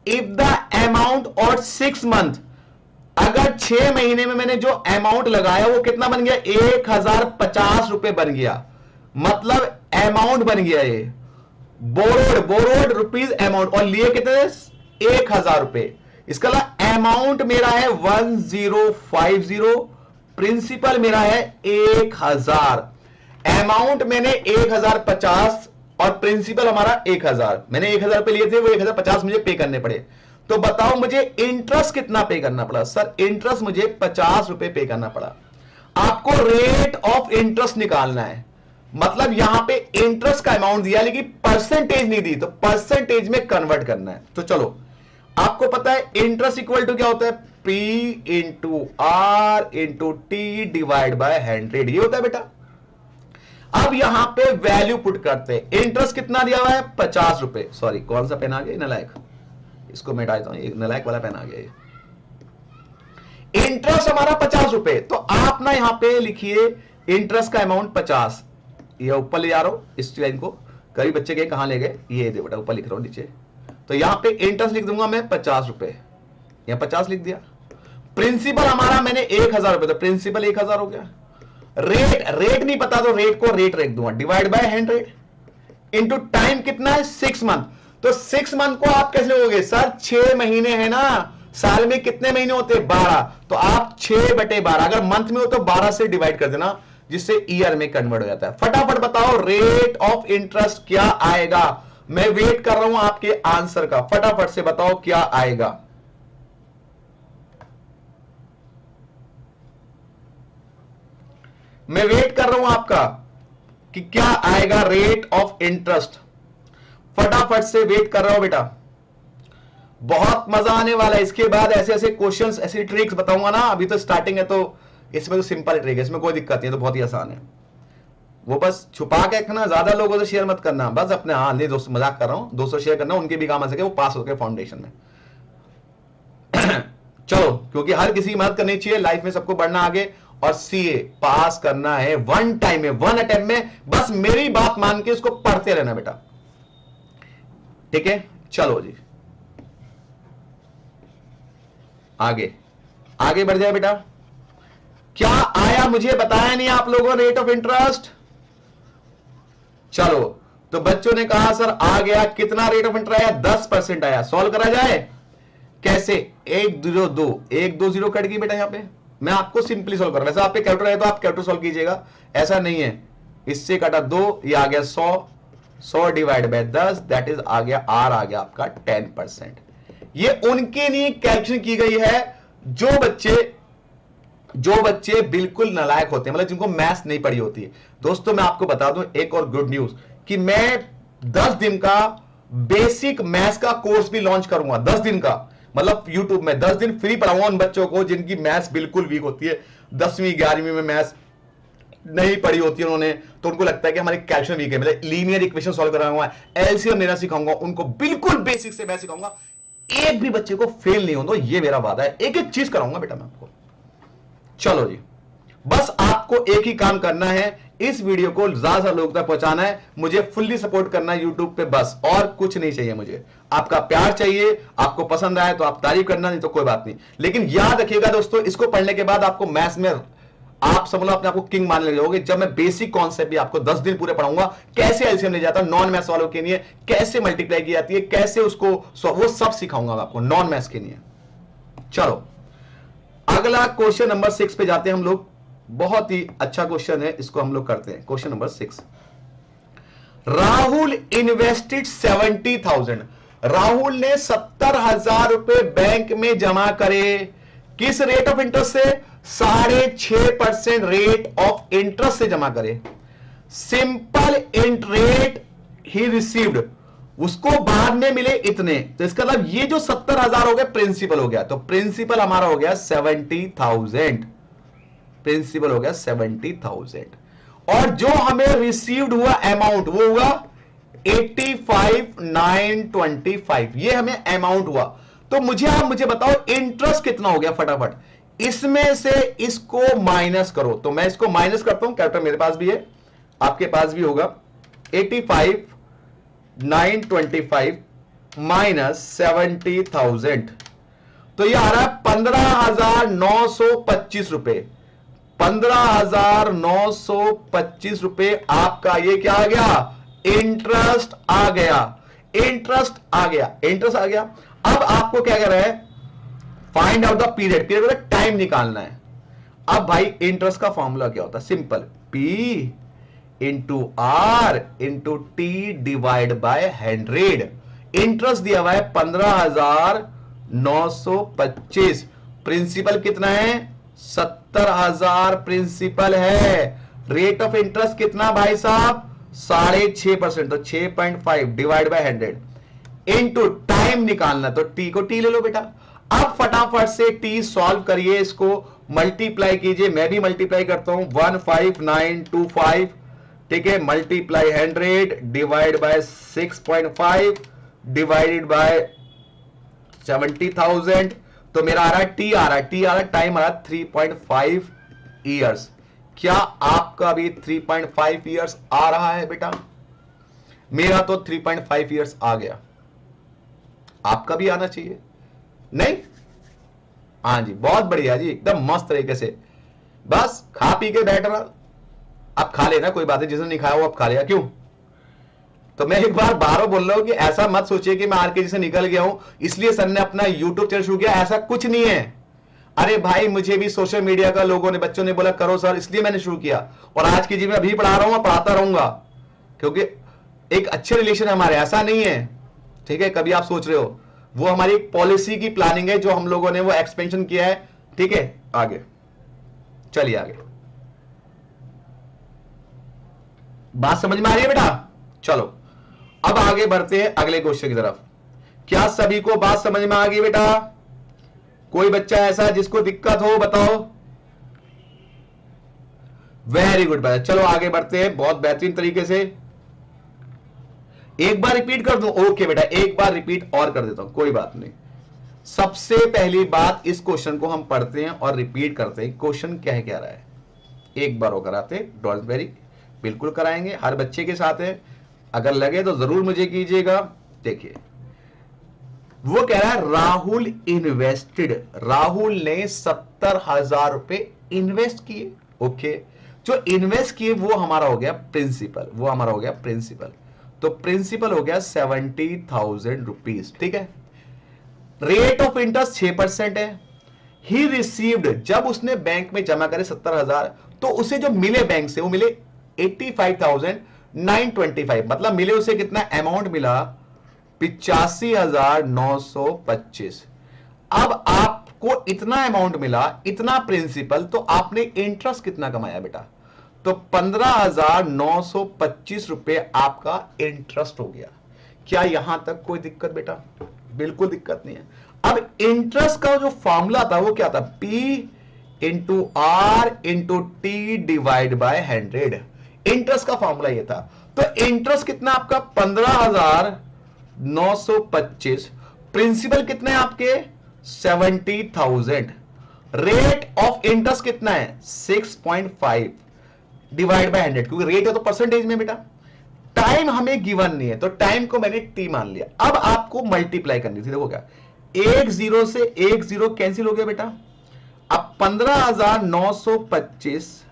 इफ द अमाउंट और 6 मंथ, अगर 6 महीने में मैंने जो अमाउंट लगाया वो कितना बन गया? 1,050 रुपए बन गया। मतलब अमाउंट बन गया ये, बोरोड रुपीज अमाउंट, और लिए कितने? 1,000 रुपए। इसका अमाउंट मेरा है 1050, प्रिंसिपल मेरा है 1,000। अमाउंट मैंने 1,050 और प्रिंसिपल हमारा 1,000। मैंने 1,000 रुपए लिए थे, वो 1,050 मुझे पे करने पड़े। तो बताओ मुझे इंटरेस्ट कितना पे करना पड़ा? सर इंटरेस्ट मुझे 50 रुपए पे करना पड़ा। आपको रेट ऑफ इंटरेस्ट निकालना है, मतलब यहां पे इंटरेस्ट का अमाउंट दिया लेकिन परसेंटेज नहीं दी, तो परसेंटेज में कन्वर्ट करना है। तो चलो, आपको पता है इंटरेस्ट इक्वल टू क्या होता है? P into R into T divide by 100, ये होता है बेटा। अब यहां पे वैल्यू पुट करते हैं। इंटरेस्ट कितना दिया हुआ है? 50 रुपए। सॉरी, कौन सा पेन आ गया? नलायक, इसको मैं हटाता हूं, नलायक वाला पेन आ गया। इंटरेस्ट हमारा 50 रुपए, तो आप ना यहां पे लिखिए इंटरेस्ट का अमाउंट 50। ये ऊपर ले जा रहा हूं इस लाइन को, कई बच्चे के कहां ले गए, ये दे बेटा, ऊपर लिख रहा हूं नीचे। तो यहां पे इंटरेस्ट लिख दूंगा मैं 50 रुपए, यहां 50 लिख दिया। प्रिंसिपल हमारा मैंने 1,000 रुपए, तो प्रिंसिपल 1,000 हो गया। रेट नहीं पता तो रेट को रेट रख दूंगा, डिवाइड बाय 100 इंटू टाइम कितना है? 6 मंथ। तो 6 मंथ को आप कैसे लोगे? सर 6 महीने है ना, साल में कितने महीने होते हैं? 12। तो आप 6/12, अगर मंथ में हो तो 12 से डिवाइड कर देना, जिससे ईयर में कन्वर्ट हो जाता है। फटाफट बताओ रेट ऑफ इंटरेस्ट क्या आएगा? मैं वेट कर रहा हूं आपके आंसर का, फटाफट से बताओ क्या आएगा। मैं वेट कर रहा हूं आपका कि क्या आएगा रेट ऑफ इंटरेस्ट। फटाफट से वेट कर रहा हूं बेटा, बहुत मजा आने वाला है। इसके बाद ऐसे ऐसे क्वेश्चंस, ऐसी ट्रिक्स बताऊंगा ना। अभी तो स्टार्टिंग है, तो इसमें तो सिंपल ट्रिक है, इसमें कोई दिक्कत नहीं है, तो बहुत ही आसान है। वो बस छुपा के रखना, ज्यादा लोगों से शेयर मत करना, बस अपने, हाँ नहीं दोस्त, मजाक कर रहा हूं, दोस्तों शेयर करना, उनके भी काम आ सके, वो पास हो गए फाउंडेशन में। चलो, क्योंकि हर किसी की मदद करनी चाहिए लाइफ में, सबको बढ़ना आगे, और सीए पास करना है वन टाइम में, वन अटेम्प्ट में। बस मेरी बात मान के उसको पढ़ते रहना बेटा, ठीक है? चलो जी, आगे आगे बढ़ जाए बेटा। क्या आया मुझे बताया नहीं आप लोगों ने रेट ऑफ इंटरेस्ट? चलो, तो बच्चों ने कहा सर आ गया, कितना रेट ऑफ इंटरेस्ट आया? 10% आया। सॉल्व करा जाए कैसे? 1 2 कट गई बेटा यहां पे, मैं आपको सिंपली सॉल्व कर रहा हूं। वैसे आप पे कैलकुलेटर है तो आप कैलकुलेटर सॉल्व कीजिएगा, ऐसा नहीं है। इससे कटा 2, ये आ गया 100 डिवाइड बाय 10, दैट इज आ गया आर, आ गया आपका 10%। ये उनके लिए कैलकुलेशन की गई है जो बच्चे बिल्कुल नालायक होते हैं, मतलब जिनको मैथ्स नहीं पढ़ी होती है। दोस्तों मैं आपको बता दूं एक और गुड न्यूज, कि मैं 10 दिन का बेसिक मैथ्स का कोर्स भी लॉन्च करूंगा। 10 दिन का मतलब यूट्यूब में 10 दिन फ्री पढ़ाऊंगा उन बच्चों को जिनकी मैथ्स बिल्कुल वीक होती है, 10वीं 11वीं में मैथ्स नहीं पढ़ी होती है उन्होंने, तो उनको लगता है कि हमारी कैल्कुलेशन वीक है। मतलब लीनियर इक्वेशन सॉल्व कराऊंगा, एलसीएम लेना सिखाऊंगा, उनको बिल्कुल बेसिक से मैं सिखाऊंगा। एक भी बच्चे को फेल नहीं होना, ये मेरा वादा है। एक एक चीज कराऊंगा बेटा मैं आपको। चलो जी, बस आपको एक ही काम करना है, इस वीडियो को ज्यादा से लोगों तक पहुंचाना है, मुझे फुल्ली सपोर्ट करना है यूट्यूब पे, बस और कुछ नहीं चाहिए मुझे। आपका प्यार चाहिए, आपको पसंद आए तो आप तारीफ करना, नहीं तो कोई बात नहीं। लेकिन याद रखिएगा दोस्तों, इसको पढ़ने के बाद आपको मैथ्स में आप समझ लो अपने आपको किंग मानने लगोगे, जब मैं बेसिक कॉन्सेप्ट भी आपको 10 दिन पूरे पढ़ाऊंगा, कैसे एलसीएम ले जाता है नॉन मैथ्स वालों के लिए, कैसे मल्टीप्लाई की जाती है, कैसे उसको वो सब सिखाऊंगा आपको नॉन मैथ्स के लिए। चलो अगला क्वेश्चन नंबर 6 पे जाते हैं हम लोग। बहुत ही अच्छा क्वेश्चन है, इसको हम लोग करते हैं। Question number 6, Rahul invested 70,000। Rahul ने 70,000 रुपए बैंक में जमा करे, किस रेट ऑफ इंटरेस्ट से? 6.5% रेट ऑफ इंटरेस्ट से जमा करे। सिंपल इंटरेस्ट ही रिसीव्ड, उसको बाद में मिले इतने, तो इसका मतलब ये जो 70,000 हो गया प्रिंसिपल हो गया, तो प्रिंसिपल हमारा हो गया 70,000, प्रिंसिपल हो गया 70,000। और जो हमें रिसीव्ड हुआ अमाउंट वो हुआ 85,925, ये हमें अमाउंट हुआ। तो मुझे बताओ इंटरेस्ट कितना हो गया फटाफट, इसमें से इसको माइनस करो। तो मैं इसको माइनस करता हूं, कैलकुलेटर मेरे पास भी है, आपके पास भी होगा। 85,925 माइनस 70,000, तो ये आ रहा है 15,925 रुपए। 15,925 रुपए आपका ये क्या आ गया? इंटरेस्ट आ गया, इंटरेस्ट आ गया, इंटरेस्ट आ गया। अब आपको क्या कर रहा है? Find out the period, period मतलब टाइम निकालना है। अब भाई इंटरेस्ट का फॉर्मूला क्या होता है? Simple, P into R into T divide by 100। Interest दिया हुआ है 15,925, प्रिंसिपल कितना है? 70,000 प्रिंसिपल है। रेट ऑफ इंटरेस्ट कितना भाई साहब? 6.5%, तो 6.5 डिवाइड बाय 100 इंटू टाइम निकालना, तो टी को टी ले लो बेटा। अब फटाफट से टी सॉल्व करिए, इसको मल्टीप्लाई कीजिए, मैं भी मल्टीप्लाई करता हूं। 15925, ठीक है, multiply 100 divide by 6.5 divided by 70,000, तो मेरा आ रहा है टी आ रहा है, टी आ रहा है, टाइम आ रहा है 3.5 ईयर्स। क्या आपका भी 3.5 ईयर्स आ रहा है बेटा? मेरा तो 3.5 ईयर्स आ गया, आपका भी आना चाहिए नहीं? हाँ जी, बहुत बढ़िया जी, एकदम मस्त तरीके से। बस खा पी के बैठ रहा, अब खा लेना, कोई बात नहीं, जिसने नहीं खाया वो अब खा लिया, क्यों? तो मैं एक बार बारों बोल रहा हूं कि ऐसा मत सोचिए कि मैं आरकेजी से निकल गया हूं इसलिए सर ने अपना यूट्यूब चैनल शुरू किया, ऐसा कुछ नहीं है। अरे भाई मुझे भी सोशल मीडिया का लोगों ने, बच्चों ने बोला करो सर, इसलिए मैंने शुरू किया, और आज की जीवन में अभी पढ़ा रहा हूं, पढ़ाता रहूंगा, क्योंकि एक अच्छे रिलेशन है हमारे, ऐसा नहीं है, ठीक है? कभी आप सोच रहे हो, वो हमारी एक पॉलिसी की प्लानिंग है जो हम लोगों ने वो एक्सपेंशन किया है, ठीक है? आगे चलिए, आगे बात समझ में आ रही है बेटा? चलो अब आगे बढ़ते हैं अगले क्वेश्चन की तरफ। क्या सभी को बात समझ में आ गई बेटा? कोई बच्चा ऐसा है जिसको दिक्कत हो, बताओ। वेरी गुड बेटा, चलो आगे बढ़ते हैं बहुत बेहतरीन तरीके से। एक बार रिपीट कर दूं? ओके बेटा, एक बार रिपीट और कर देता हूं, कोई बात नहीं। सबसे पहली बात, इस क्वेश्चन को हम पढ़ते हैं और रिपीट करते हैं, क्वेश्चन क्या है, क्या रहा है, एक बार वो कराते, डोंट वेरी, बिल्कुल कराएंगे, हर बच्चे के साथ है, अगर लगे तो जरूर मुझे कीजिएगा। देखिए वो कह रहा है राहुल इन्वेस्टेड, राहुल ने 70,000 रुपए इन्वेस्ट किए। ओके, जो इन्वेस्ट किए वो हमारा हो गया प्रिंसिपल, वो हमारा हो गया प्रिंसिपल, तो प्रिंसिपल हो गया 70,000 रुपीज, ठीक है? रेट ऑफ इंटरेस्ट 6% है। ही रिसीव्ड, जब उसने बैंक में जमा करे 70,000, तो उसे जो मिले बैंक से वो मिले 85,925, मतलब मिले उसे कितना अमाउंट मिला? 85,925। अब आपको इतना अमाउंट मिला, इतना प्रिंसिपल, तो आपने इंटरेस्ट कितना कमाया बेटा? तो 15,925 रुपए आपका इंटरेस्ट हो गया। क्या यहां तक कोई दिक्कत बेटा? बिल्कुल दिक्कत नहीं है। अब इंटरेस्ट का जो फॉर्मूला था वो क्या था? P into R into T divide by 100, interest का फॉर्मूला ये था। तो इंटरेस्ट कितना आपका? 15,925 प्रिंसिपल कितने हैं आपके 70,000, रेट ऑफ इंटरेस्ट कितना है 6.5 डिवाइड बाय 100, क्योंकि रेट है तो परसेंटेज में बेटा, टाइम हमें गिवन नहीं है तो टाइम को मैंने टी मान लिया। अब आपको मल्टीप्लाई करनी थी, देखो क्या, एक जीरो से एक जीरो कैंसिल हो गया बेटा, अब 15,925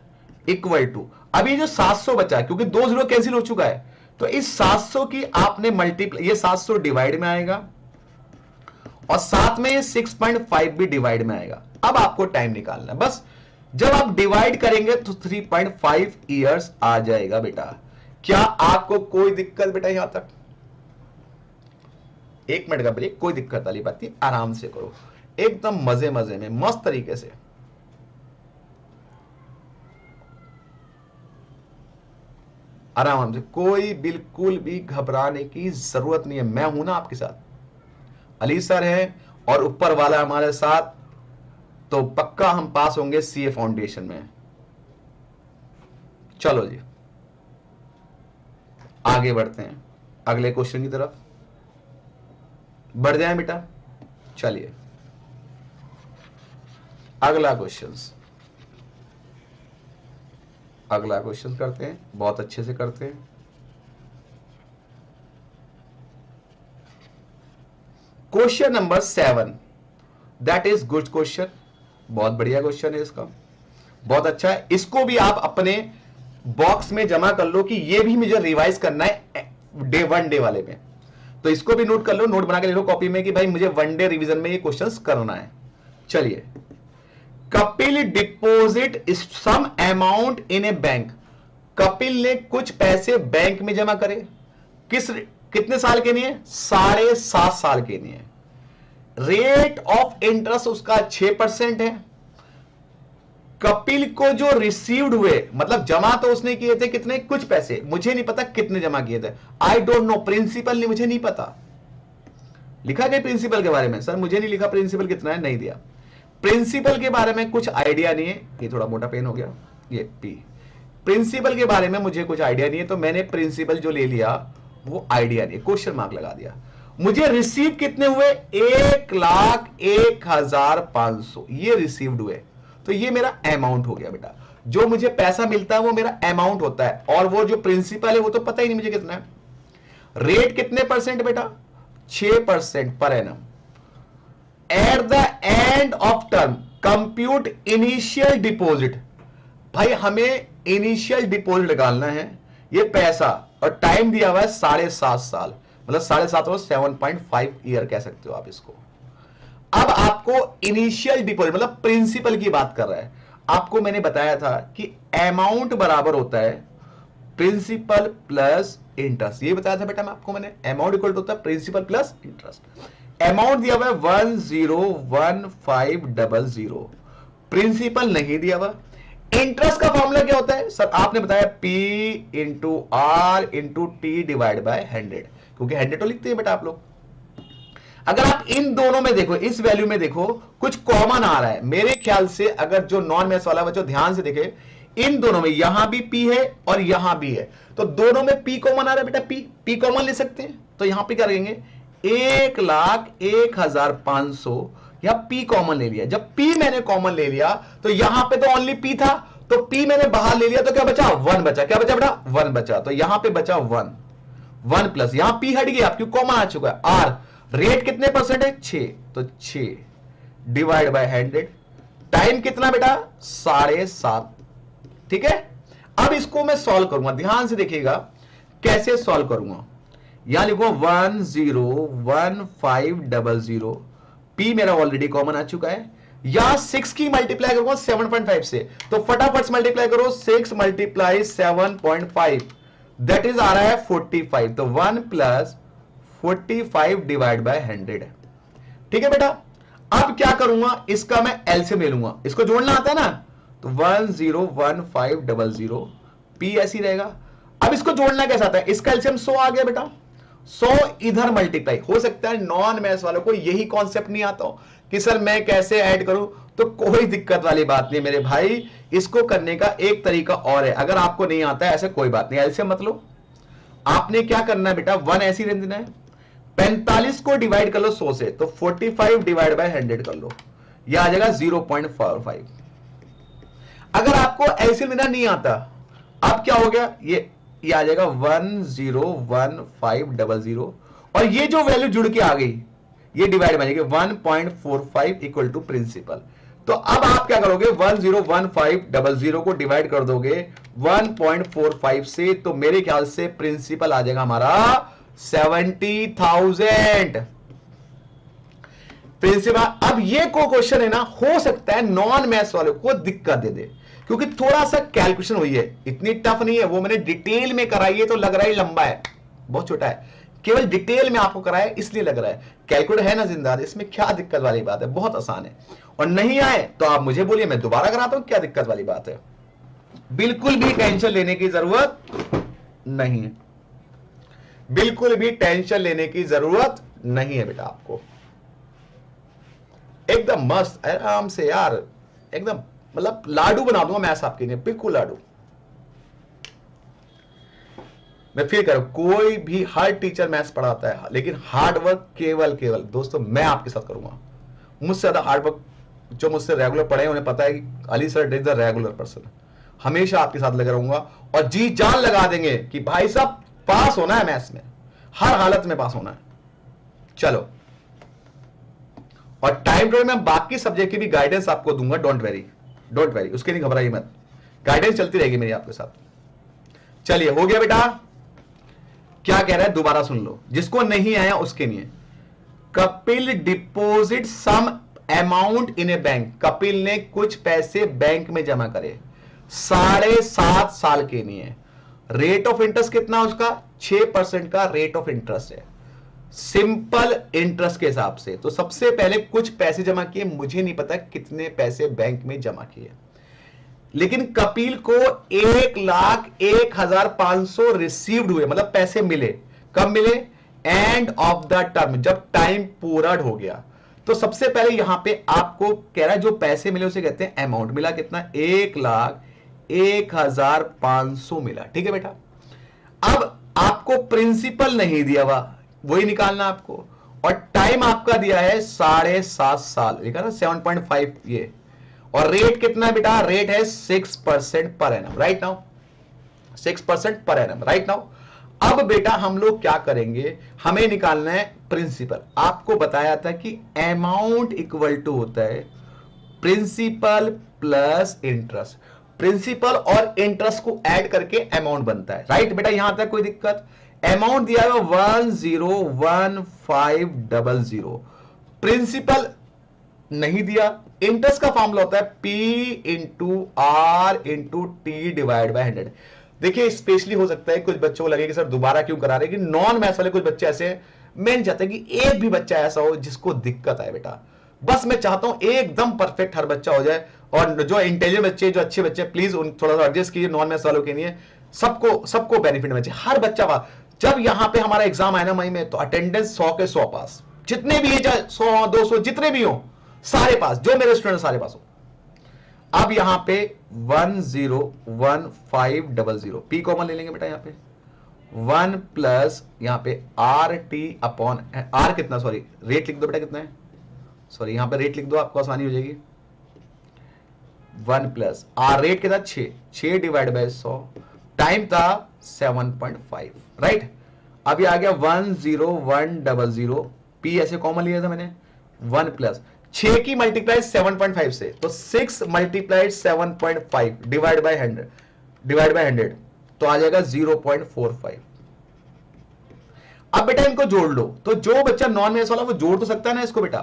इक्वल टू, अब ये जो 700 बचा क्योंकि दो जीरो कैंसिल हो चुका है, तो इस 700 की आपने मल्टीप्लाई, ये 700 डिवाइड में आएगा और साथ में ये 6.5 भी डिवाइड में आएगा। अब आपको टाइम निकालना है, बस जब आप डिवाइड करेंगे तो 3.5 इयर्स आ जाएगा बेटा। क्या आपको कोई दिक्कत बेटा यहां तक? एक मिनट का ब्रेक, कोई दिक्कत वाली बात नहीं, आराम से करो, एकदम मजे मजे में मस्त तरीके से। आराम से, कोई बिल्कुल भी घबराने की जरूरत नहीं है, मैं हूं ना आपके साथ, अली सर है और ऊपर वाला हमारे साथ, तो पक्का हम पास होंगे सीए फाउंडेशन में। चलो जी आगे बढ़ते हैं, अगले क्वेश्चन की तरफ बढ़ जाए बेटा। चलिए अगला क्वेश्चन करते हैं, बहुत अच्छे से करते हैं। Question number 7, that is good question, बहुत बढ़िया क्वेश्चन है इसका, बहुत अच्छा है। इसको भी आप अपने बॉक्स में जमा कर लो कि ये भी मुझे रिवाइज करना है डे 1 डे वाले में, तो इसको भी नोट कर लो, नोट बना के ले लो कॉपी में कि भाई मुझे 1 डे रिवीजन में ये क्वेश्चंस करना है। चलिए, Kapil deposit some amount in a bank, Kapil ने कुछ पैसे बैंक में जमा करे, कितने साल के लिए? 7.5 साल के लिए। रेट ऑफ इंटरेस्ट उसका 6% है। कपिल को जो रिसीव्ड हुए, मतलब जमा तो उसने किए थे कितने, कुछ पैसे, मुझे नहीं पता कितने जमा किए थे, आई डोंट नो, प्रिंसिपल ने मुझे नहीं पता, लिखा गया प्रिंसिपल के बारे में, सर मुझे नहीं लिखा प्रिंसिपल कितना है, नहीं दिया, प्रिंसिपल के बारे में कुछ आइडिया नहीं है, ये थोड़ा मोटा पेन हो गया, ये पी, प्रिंसिपल के बारे में मुझे कुछ आइडिया नहीं है, तो मैंने प्रिंसिपल जो ले लिया वो आइडिया नहीं, क्वेश्चन मार्क लगा दिया। मुझे रिसीव कितने हुए? 1,01,500 ये रिसीव्ड हुए, तो ये मेरा अमाउंट हो गया बेटा, जो मुझे पैसा मिलता है वो मेरा अमाउंट होता है, और वो जो प्रिंसिपल है वो तो पता ही नहीं मुझे कितना है। रेट कितने परसेंट बेटा? 6% per annum. At the end of term compute initial deposit, भाई हमें इनिशियल डिपॉजिट निकालना है, ये पैसा, और टाइम दिया हुआ है 7.5 साल, मतलब 7.5 और 7.5 ईयर कह सकते हो आप इसको। अब आपको इनिशियल डिपॉजिट मतलब प्रिंसिपल की बात कर रहा है, आपको मैंने बताया था कि अमाउंट बराबर होता है प्रिंसिपल प्लस इंटरेस्ट, ये बताया था बेटा मैं आपको, मैंने अमाउंट इक्वल होता है प्रिंसिपल प्लस इंटरेस्ट। अमाउंट दिया हुआ है 101500, प्रिंसिपल नहीं दिया हुआ। इंटरेस्ट का फॉर्मूला क्या होता है सर? आपने बताया P into R into T divide by 100, क्योंकि 100 तो लिखते हैं बेटा आप लोग। अगर आप इन दोनों में देखो, इस वैल्यू में देखो, कुछ कॉमन आ रहा है मेरे ख्याल से, अगर जो नॉन मैथ्स वाला बच्चों ध्यान से देखे, इन दोनों में यहां भी P है और यहां भी है, तो दोनों में P कॉमन आ रहा है बेटा, P कॉमन ले सकते हैं, तो यहां पे क्या करेंगे 1,01,500, यहां P कॉमन ले लिया। जब P मैंने कॉमन ले लिया तो यहां पे तो ओनली P था, तो P मैंने बाहर ले लिया, तो क्या बचा? 1 बचा। क्या बचा बेटा? 1 बचा, तो यहां पे बचा 1 प्लस, यहां P हट गया क्योंकि कॉमन आ चुका है। R रेट कितने परसेंट है? 6, तो 6 डिवाइड बाय 100, टाइम कितना बेटा? 7.5। ठीक है, अब इसको मैं सॉल्व करूंगा, ध्यान से देखिएगा कैसे सॉल्व करूंगा। यहां लिखो 101500, P मेरा ऑलरेडी कॉमन आ चुका है, यहां 6 की मल्टीप्लाई करूंगा 7.5 से, तो फटाफट से मल्टीप्लाई करो, 6 मल्टीप्लाई 7.5 दैट इज आ रहा है 45, तो 1 प्लस 45 डिवाइड बाय 100। ठीक है बेटा, अब क्या करूंगा, इसका मैं एलसीएम ले लूंगा, इसको जोड़ना आता है ना, तो 101500, P ऐसी रहेगा। अब इसको जोड़ना कैसा आता है? इसका एलसीएम 100 आ गया बेटा, 100 इधर मल्टीप्लाई। हो सकता है नॉन मैथ्स वालों को यही कॉन्सेप्ट नहीं आता हो कि सर मैं कैसे ऐड करूं, तो कोई दिक्कत वाली बात नहीं मेरे भाई, इसको करने का एक तरीका और है, अगर आपको नहीं आता है ऐसे कोई बात नहीं, एलसीएम मत लो। आपने क्या करना है बेटा, 1 ऐसी रहने देना है, 45 को डिवाइड कर लो 100 से, तो 45 डिवाइड बाय 100 कर लो, यह आ जाएगा 0.45। अगर आपको एलसीएम लेना नहीं आता, अब क्या हो गया, ये आ जाएगा 101500, और ये जो वैल्यू जुड़ के आ गई ये डिवाइड बनेगी 1.45 इक्वल टू प्रिंसिपल। तो अब आप क्या करोगे, 101500 को डिवाइड कर दोगे 1.45 से, तो मेरे ख्याल से प्रिंसिपल आ जाएगा हमारा 70,000 प्रिंसिपल। अब ये को क्वेश्चन है ना, हो सकता है नॉन मैथ्स वाले को दिक्कत दे दे, क्योंकि थोड़ा सा कैलकुलेशन हुई है, इतनी टफ नहीं है, वो मैंने डिटेल में कराई है तो लग रहा है लंबा है, बहुत छोटा है, केवल डिटेल में आपको कराया इसलिए लग रहा है। कैलकुलेटर है ना जिंदाबाद, इसमें क्या दिक्कत वाली बात है, बहुत आसान है। और नहीं आए तो आप मुझे बोलिए, मैं दोबारा कराता हूं, क्या दिक्कत वाली बात है। बिल्कुल भी टेंशन लेने की जरूरत नहीं है, बिल्कुल भी टेंशन लेने की जरूरत नहीं है बेटा, आपको एकदम मस्त आराम से यार, एकदम मतलब लाडू बना दूंगा मैथ्स आपके लिए, बिल्कुल लाडू। मैं फिर करूं, कोई भी हर टीचर मैथ्स पढ़ाता है, लेकिन हार्ड वर्क केवल दोस्तों मैं आपके साथ करूंगा। मुझसे ज्यादा हार्ड वर्क जो मुझसे रेगुलर पढ़े उन्हें पता है कि Ali sir is the regular person, हमेशा आपके साथ लगा रहूंगा और जी जान लगा देंगे कि भाई साहब पास होना है मैथ्स में, हर हालत में पास होना है। चलो, और टाइम टेबल में बाकी सब्जेक्ट की भी गाइडेंस आपको दूंगा, डोंट वेरी, उसके नहीं घबराइए मत, गाइडेंस चलती रहेगी मेरी आपके साथ। चलिए हो गया बेटा, क्या कह रहा है दोबारा सुन लो, जिसको नहीं आया उसके लिए। Kapil deposit some amount in a bank, Kapil ने कुछ पैसे बैंक में जमा करे 7.5 साल के लिए। रेट ऑफ इंटरेस्ट कितना उसका, 6% का रेट ऑफ इंटरेस्ट है, सिंपल इंटरेस्ट के हिसाब से। तो सबसे पहले कुछ पैसे जमा किए, मुझे नहीं पता कितने पैसे बैंक में जमा किए, लेकिन कपिल को 1,01,500 रिसीव्ड हुए, मतलब पैसे मिले। कब मिले, एंड ऑफ द टर्म, जब टाइम पूरा हो गया। तो सबसे पहले यहां पे आपको कह रहा है जो पैसे मिले उसे कहते हैं अमाउंट। मिला कितना, 1,01,500 मिला, ठीक है बेटा। अब आपको प्रिंसिपल नहीं दिया हुआ, वही निकालना आपको, और टाइम आपका दिया है 7.5 साल, लिखा ना 7.5 ये, और रेट कितना है बेटा, रेट है 6% per annum, right now 6% per annum, right now. अब बेटा हम लोग क्या करेंगे, हमें निकालना है प्रिंसिपल। आपको बताया था कि अमाउंट इक्वल टू होता है प्रिंसिपल प्लस इंटरेस्ट, प्रिंसिपल और इंटरेस्ट को ऐड करके अमाउंट बनता है, राइट बेटा। यहां तक कोई दिक्कत, अमाउंट दिया है 101500, प्रिंसिपल नहीं दिया। इंटरेस्ट का फॉर्मूला होता है P into R into T divide by 100। देखिए स्पेशली हो सकता है कुछ बच्चों को लगे कि सर दोबारा क्यों करा रहे, कि नॉन मैथ्स वाले कुछ बच्चे ऐसे हैं, मैं नहीं चाहता कि एक भी बच्चा ऐसा हो जिसको दिक्कत आए बेटा। बस मैं चाहता हूं एकदम परफेक्ट हर बच्चा हो जाए, और जो इंटेलिजेंट बच्चे, जो अच्छे बच्चे, प्लीज उन थोड़ा सा एडजस्ट कीजिए नॉन मैथ्स वालों के लिए, सबको बेनिफिट मिलना चाहिए, हर बच्चा पास। जब यहां पे हमारा एग्जाम आए ना मई में, तो अटेंडेंस 100 के 100 पास, जितने भी 100 200 जितने भी हो सारे पास, जो मेरे स्टूडेंट सारे पास हो। अब यहां पे 101500 पी कॉमन ले लेंगे बेटा, यहां पे 1 प्लस यहां पे आर टी अपॉन आर कितना, सॉरी रेट लिख दो बेटा, कितना है, सॉरी यहां पे रेट लिख दो, आपको आसानी हो जाएगी। 1 प्लस आर रेट कितना 6 डिवाइड बाय 100, टाइम था 7.5, राइट। अभी आ गया 10100, पी ऐसे कॉमन लिया था मैंने, 1 प्लस 6 की मल्टीप्लाई 7.5 से, तो 6 मल्टीप्लाइड 7.5 डिवाइड बाय 100 तो आ जाएगा 0.45। अब बेटा इनको जोड़ लो, तो जो बच्चा नॉन मैथ्स वाला वो जोड़ तो सकता है ना इसको बेटा,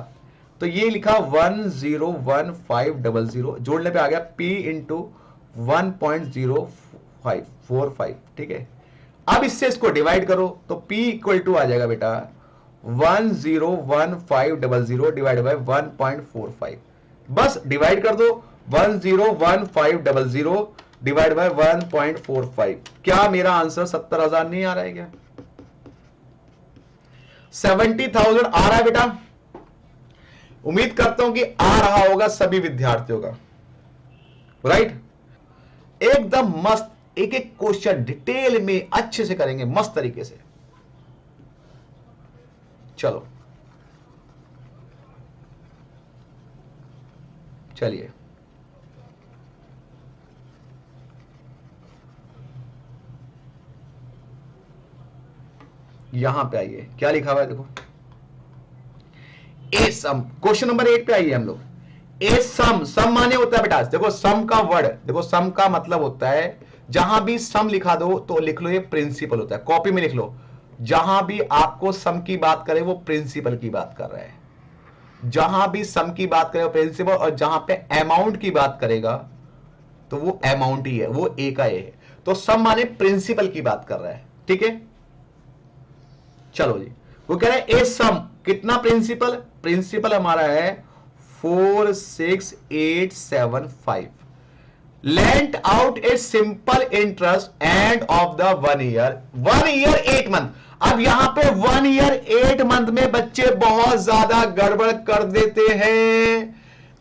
तो ये लिखा 101500, जोड़ने पे आ गया P इंटू 1.0545, ठीक है। अब इससे इसको डिवाइड करो, तो P इक्वल टू आ जाएगा बेटा 101500 डिवाइड बाय 1.45, बस डिवाइड कर दो 101500 डिवाइड बाय 1.45। क्या मेरा आंसर 70,000 नहीं आ रहा है क्या, 70,000 आ रहा है बेटा। उम्मीद करता हूं कि आ रहा होगा सभी विद्यार्थियों का, राइट। एकदम मस्त, एक एक क्वेश्चन डिटेल में अच्छे से करेंगे, मस्त तरीके से। चलो चलिए यहां पे आइए, क्या लिखा हुआ है देखो, ए सम, क्वेश्चन नंबर 8 पे आइए हम लोग। ए सम, सम माने होता है बेटा, देखो सम का वर्ड, देखो सम का मतलब होता है, जहां भी सम लिखा दो तो लिख लो ये प्रिंसिपल होता है, कॉपी में लिख लो, जहां भी आपको सम की बात करे वो प्रिंसिपल की बात कर रहा है, जहां भी सम की बात करे वो प्रिंसिपल, और जहां पे अमाउंट की बात करेगा तो वो अमाउंट ही है, वो ए का ए है, तो सम माने प्रिंसिपल की बात कर रहा है, ठीक है। चलो जी, वो कह रहा है ए सम, कितना प्रिंसिपल, प्रिंसिपल हमारा है 46875, lent out A simple interest end of the 1 year, 1 year 8 month. अब यहां पे 1 ईयर 8 मंथ में बच्चे बहुत ज्यादा गड़बड़ कर देते हैं,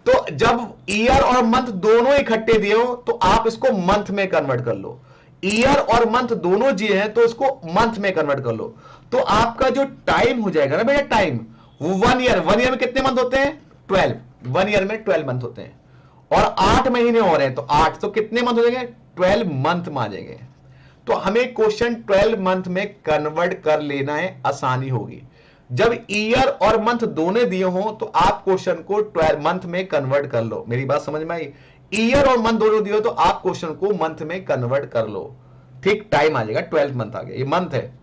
तो जब ईयर और मंथ दोनों इकट्ठे दिए हो तो आप इसको मंथ में कन्वर्ट कर लो, ईयर और मंथ दोनों दिए हैं तो इसको मंथ में कन्वर्ट कर लो, तो आपका जो टाइम हो जाएगा ना बेटा, टाइम वो 1 ईयर, 1 ईयर में कितने मंथ होते हैं 12, 1 ईयर में 12 मंथ होते हैं, और 8 महीने हो रहे हैं तो 8, तो कितने मंथ हो जाएंगे 12 मंथ में आ जाएंगे, तो हमें क्वेश्चन 12 मंथ में कन्वर्ट कर लेना है, आसानी होगी। जब ईयर और मंथ दोनों दिए हो तो आप क्वेश्चन को 12 मंथ में कन्वर्ट कर लो, मेरी बात समझ में आई, ईयर और मंथ दोनों दिए हो तो आप क्वेश्चन को मंथ में कन्वर्ट कर लो, ठीक, टाइम आ जाएगा 12 मंथ आ गया, ये मंथ है।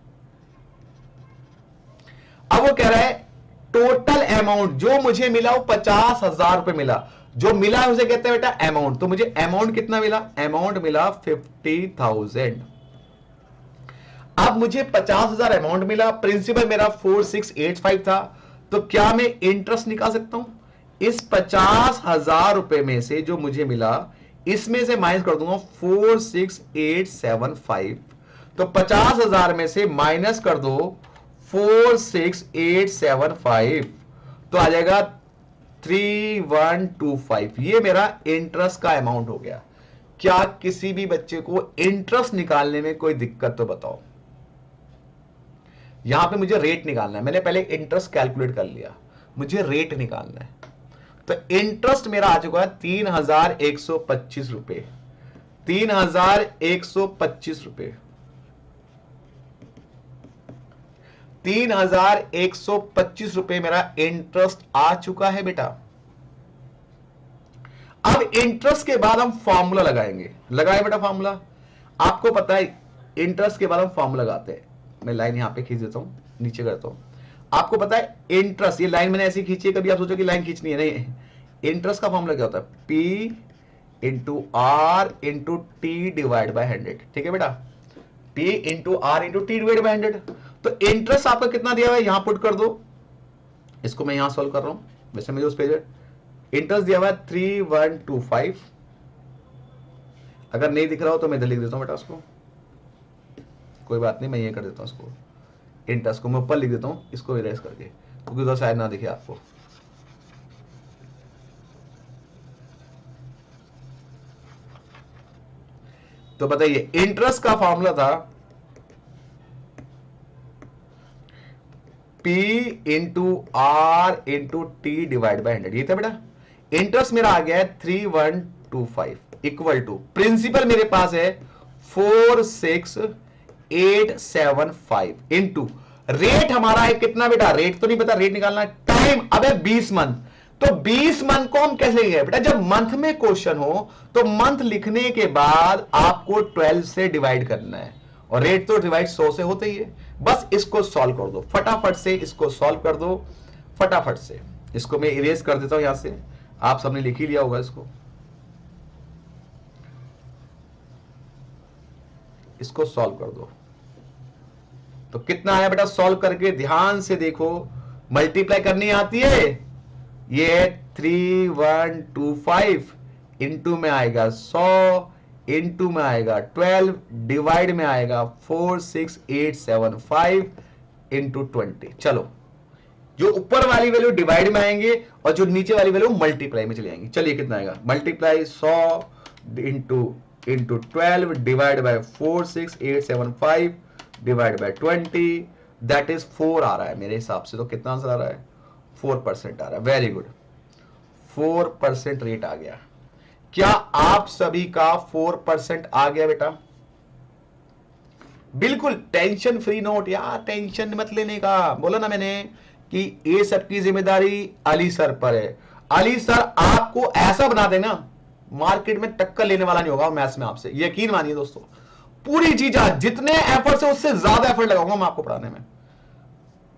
अब वो कह रहा है टोटल अमाउंट जो मुझे मिला वो 50,000 रुपए मिला, जो मिला है उसे कहते हैं बेटा अमाउंट, तो मुझे अमाउंट कितना मिला, अमाउंट मिला 50,000। अब मुझे 50,000 अमाउंट मिला, प्रिंसिपल मेरा 4685 था, तो क्या मैं इंटरेस्ट निकाल सकता हूं, इस 50,000 रुपए में से जो मुझे मिला इसमें से माइनस कर दूंगा 46875, तो 50,000 में से माइनस कर दो 46875, तो आ जाएगा 3125, ये मेरा इंटरेस्ट का अमाउंट हो गया। क्या किसी भी बच्चे को इंटरेस्ट निकालने में कोई दिक्कत तो बताओ, यहां पे मुझे रेट निकालना है, मैंने पहले इंटरेस्ट कैलकुलेट कर लिया, मुझे रेट निकालना है, तो इंटरेस्ट मेरा आ चुका है 3,125 रुपए, 3,125 रुपए, 3,125 रुपए मेरा इंटरेस्ट आ चुका है बेटा। अब इंटरेस्ट के बाद हम फॉर्मूला लगाएंगे, लगाए बेटा फॉर्मूला, आपको पता है इंटरेस्ट के बाद हम फॉर्मूला लगाते हैं, मैं लाइन यहां पे खींच देता हूं, नीचे करता हूं, आपको पता है इंटरेस्ट, ये लाइन मैंने ऐसी खींची है, कभी आप सोचो कि लाइन खींचनी है, नहीं, इंटरेस्ट का फॉर्मूला क्या होता है, P into R into T divide by 100, ठीक है बेटा, P into R into T divide by 100, तो इंटरेस्ट आपका कितना दिया हुआ है यहां पुट कर दो, इसको मैं यहां सॉल्व कर रहा हूं, वैसे मुझे उस पेज इंटरेस्ट दिया हुआ है 3125, अगर नहीं दिख रहा हो तो मैं इधर लिख देता हूं बेटा उसको, कोई बात नहीं, मैं ये कर देता हूं उसको, इंटरेस्ट को मैं ऊपर लिख देता हूं इसको इरेज करके, क्योंकि उधर शायद ना दिखे आपको, तो बताइए इंटरेस्ट का फॉर्मूला था P into R into T divide by 100, ये था बेटा, इंटरेस्ट मेरा आ गया है 3125 इक्वल टू, प्रिंसिपल मेरे पास है 46875 इंटू रेट हमारा है कितना बेटा, रेट तो नहीं पता, रेट निकालना है, टाइम अब है 20 मंथ, तो 20 मंथ को हम कैसे लिखेंगे बेटा, जब मंथ में क्वेश्चन हो तो मंथ लिखने के बाद आपको 12 से डिवाइड करना है, और रेट तो डिवाइड 100 से होता ही है, बस इसको सॉल्व कर दो फटाफट से, इसको सॉल्व कर दो फटाफट से, इसको मैं इरेज कर देता हूं यहां से, आप सबने लिख ही लिया होगा इसको सॉल्व कर दो, तो कितना आया बेटा, सॉल्व करके ध्यान से देखो, मल्टीप्लाई करनी आती है, ये 3125 इंटू में आएगा 100, इंटू में आएगा 12, डिवाइड में आएगा 46875 इंटू 20, चलो जो ऊपर वाली वैल्यू डिवाइड में आएंगे और जो नीचे वाली वैल्यू मल्टीप्लाई में चली आएंगी, चलिए कितना आएगा, multiply 100 into 12 divide by 46875 divide by 20, that is 4 आ रहा है मेरे हिसाब से। तो कितना आंसर आ रहा है? 4% आ रहा है। वेरी गुड, 4% रेट आ गया। क्या आप सभी का 4% आ गया बेटा? बिल्कुल टेंशन फ्री नोट यार, टेंशन मत लेने का। बोला ना मैंने कि ये सबकी जिम्मेदारी अली सर पर है। अली सर आपको ऐसा बना देना, मार्केट में टक्कर लेने वाला नहीं होगा मैथ्स में आपसे, यकीन मानिए दोस्तों। पूरी चीज जितने एफर्ट है उससे ज्यादा एफर्ट लगाऊंगा मैं आपको पढ़ाने में।